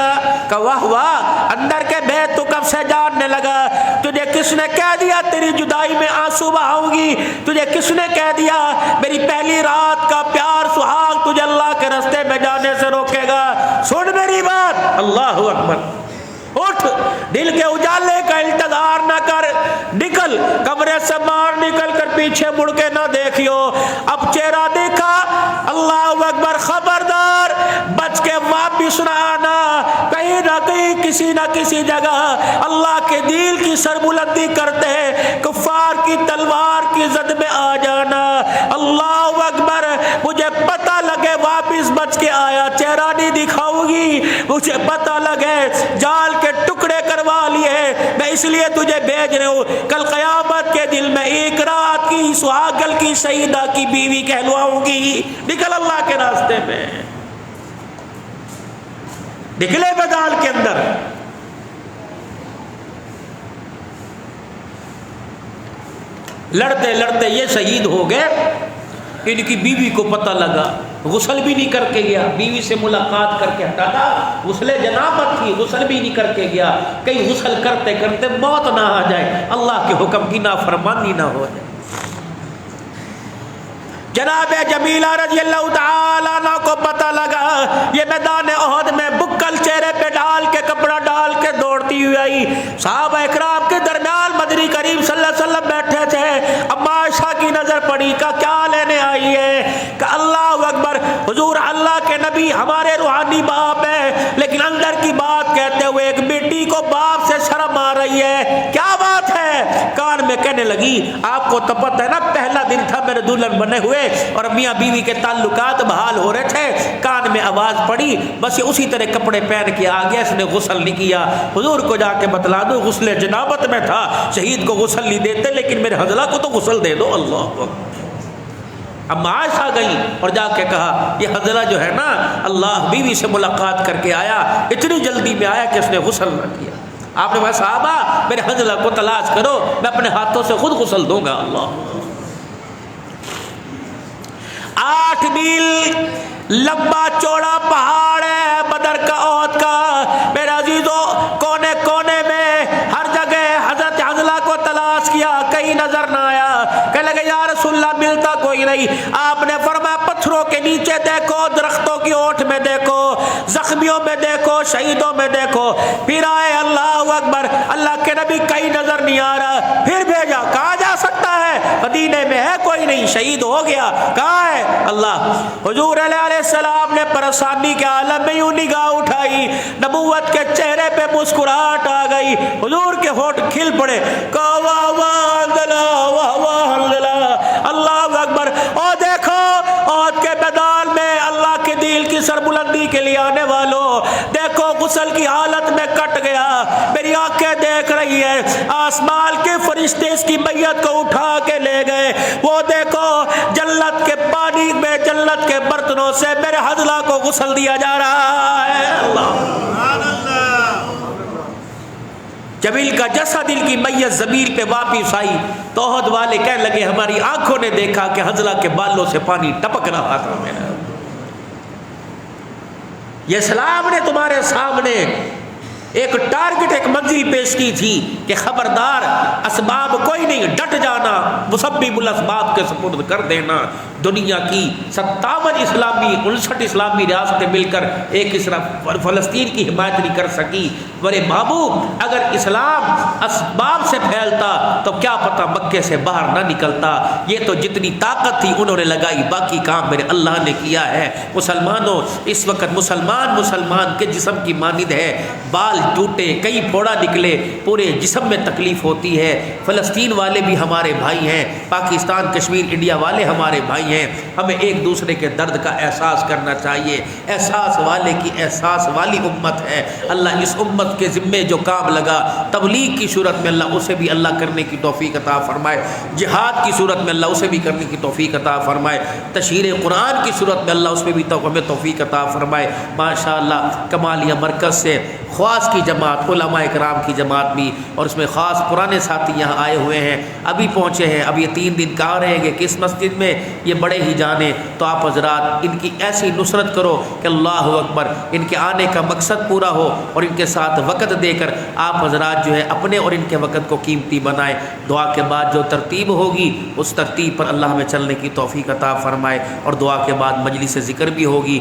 کہ واہ واہ, اندر کے بھید تو کب سے جاننے لگا. تجھے کس نے کہہ دیا تیری جدائی میں آنسو بہاؤں گی؟ تجھے کس نے کہہ دیا میری پہلی رات کا پیار سہاگ تجھے اللہ کے راستے میں جانے سے روکے گا؟ سن میری بات. اللہ اکبر. اٹھ, دل کے اجالے کا انتظار نہ کر, نکل کمرے سے باہر, نکل کر پیچھے مڑ کے نہ دیکھیو. اب چہرہ دیکھا, اللہ اکبر, خبردار بچ کے واپس نہ آنا. کہیں نہ کہیں کسی نہ کسی جگہ اللہ کے دین کی سربلندی کرتے کفار کی تلوار کی زد میں آ جانا. اللہ اکبر. مجھے پتہ لگے واپس بچ کے آیا, چہرہ نہیں دکھاؤں گی, مجھے پتہ لگے جال کے ٹکڑے کروا لیے, میں اس لیے تجھے بھیج رہا ہوں. کل قیامت کے دل میں ایک رات کی سہاگل کی سیدہ کی بیوی کہلواؤں گی. نکل اللہ کے راستے میں, نکلے میدان کے اندر. لڑتے لڑتے یہ شہید ہو گئے. ان کی بیوی کو پتہ لگا, غسل بھی نہیں کر کے گیا, بیوی سے ملاقات کر کے ہٹا تھا, غسل جنابت تھی, غسل بھی نہیں کر کے گیا. کہیں غسل کرتے کرتے موت نہ آ جائے, اللہ کے حکم کی نافرمانی نہ ہو جائے. جناب جمیلہ رضی اللہ تعالیٰ عنہ کو پتہ لگا یہ میدان احد میں بکل چہرے پہ ڈال کے, کپڑا ڈال کے دوڑتی ہوئی آئی. صحابہ اکرام کے درمیان مدنی کریم صلی اللہ علیہ وسلم بیٹھے تھے. اما عائشہ کی نظر پڑی, کا کیا لینے آئی ہے؟ کہ اللہ اکبر, حضور اللہ کے نبی ہمارے روحانی باپ ہے, لیکن اندر کی بات کہتے ہوئے ایک بیٹی کو باپ سے شرم آ رہی ہے. کیا بات ہے؟ کان میں کہنے لگی آپ کو تو پتہ ہے نا پہلا دن تھا میرے دلہن بنے ہوئے اور میاں بیوی کے تعلقات بحال ہو رہے تھے. کان میں آواز پڑی, بس یہ اسی طرح کپڑے پہن کے آ گیا, اس نے غسل نہیں کیا. حضور کو جا کے بتلا دو غسل جنابت میں تھا, شہید کو غسل نہیں دیتے, لیکن میرے حضلہ کو تو غسل دے دو. اللہ. اب معاش آ گئی اور جا کے کہا یہ حضلہ جو ہے نا, اللہ بیوی سے ملاقات کر کے آیا, اتنی جلدی میں آیا کہ اس نے غسل نہ کیا. آپ نے کہا صحابہ میرے حضلہ کو تلاش کرو, میں اپنے ہاتھوں سے خود غسل دوں گا. اللہ. 8 میل لمبا چوڑا پہاڑ ہے بدر کا, احد کا. میرے عزیزوں, کونے کونے میں ہر جگہ حضرت حنظلہ کو تلاش کیا, کہیں نظر نہ آیا. کہنے لگے یا رسول اللہ ملتا کوئی نہیں. آپ نے فرمایا پتھروں کے نیچے دیکھو, درختوں کی اوٹ میں دیکھو, زخمیوں میں دیکھو, شہیدوں میں دیکھو. پھر آئے, اللہ اکبر, اللہ کے نبی کہیں نظر نہیں آ رہا. پھر بھیجا, کہا جا سکتا ہے مدینے میں ہے کوئی نہیں, شہید ہو گیا. کہاں ہے؟ اللہ. حضور علیہ السلام نے پریشانی کے عالم میں یوں نگاہ اٹھائی, نبوت کے چہرے پہ مسکراہٹ آ گئی, حضور کے ہونٹ کھل پڑے. کہا واہ واہ حنظلہ, واہ واہ حنظلہ. اللہ اکبر. اور دیکھو احد کے میدان میں اللہ کے دین کی سربلندی کے لیے آنے والوں, دیکھو غسل کی حالت میں کٹ گیا, میری آنکھیں دیکھ رہی ہے, آسمان کے فرشتے اس کی میت کو اٹھا کے لے گئے. وہ دیکھو جنت کے پانی میں, جنت کے برتنوں سے میرے حنظلہ کو غسل دیا جا رہا ہے. اللہ. جمیل کا جسد دل کی میت زمین پہ واپس آئی تو احد والے کہنے لگے ہماری آنکھوں نے دیکھا کہ حنظلہ کے بالوں سے پانی ٹپک رہا تھا. میرا یہ اسلام نے تمہارے سامنے ایک ٹارگٹ, ایک منزل پیش کی تھی کہ خبردار, اسباب کوئی نہیں, ڈٹ جانا, مسبب الاسباب کے سپرد کر دینا. دنیا کی 57 اسلامی 59 اسلامی ریاستیں مل کر ایک فلسطین کی حمایت نہیں کر سکی. میرے محبوب, اگر اسلام اسباب سے پھیلتا تو کیا پتہ مکے سے باہر نہ نکلتا. یہ تو جتنی طاقت تھی انہوں نے لگائی, باقی کام میرے اللہ نے کیا ہے. مسلمانوں, اس وقت مسلمان کے جسم کی مانند ہے, بال بال ٹوٹے، کئی پھوڑا نکلے، پورے جسم میں تکلیف ہوتی ہے۔ فلسطین والے بھی ہمارے بھائی ہیں، پاکستان کشمیر انڈیا والے ہمارے بھائی ہیں، ہمیں ایک دوسرے کے درد کا احساس کرنا چاہیے۔ احساس والے کی احساس والی امت ہے۔ اللہ اس امت کے ذمے جو کام لگا تبلیغ کی صورت میں اللہ اسے بھی اللہ کرنے کی توفیق عطا فرمائے، جہاد کی صورت میں اللہ اسے بھی کرنے کی توفیق عطا فرمائے، تشہیر قرآن کی صورت میں اللہ اس میں بھی ہمیں توفیق عطا فرمائے۔ ماشاءاللہ کمالیہ مرکز سے خواص کی جماعت، علماء کرام کی جماعت بھی، اور اس میں خاص پرانے ساتھی یہاں آئے ہوئے ہیں، ابھی پہنچے ہیں، اب یہ 3 دن کہاں رہیں گے، کس مسجد میں یہ بڑے ہی جانے۔ تو آپ حضرات ان کی ایسی نصرت کرو کہ اللہ اکبر ان کے آنے کا مقصد پورا ہو، اور ان کے ساتھ وقت دے کر آپ حضرات جو ہے اپنے اور ان کے وقت کو قیمتی بنائیں۔ دعا کے بعد جو ترتیب ہوگی اس ترتیب پر اللہ ہمیں چلنے کی توفیق عطا فرمائے، اور دعا کے بعد مجلس ذکر بھی ہوگی،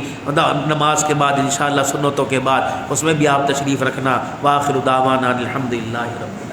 نماز کے بعد انشاءاللہ سنتوں کے بعد اس میں بھی آپ تشریف رکھنا۔ وآخر دعوانا الحمدللہ رب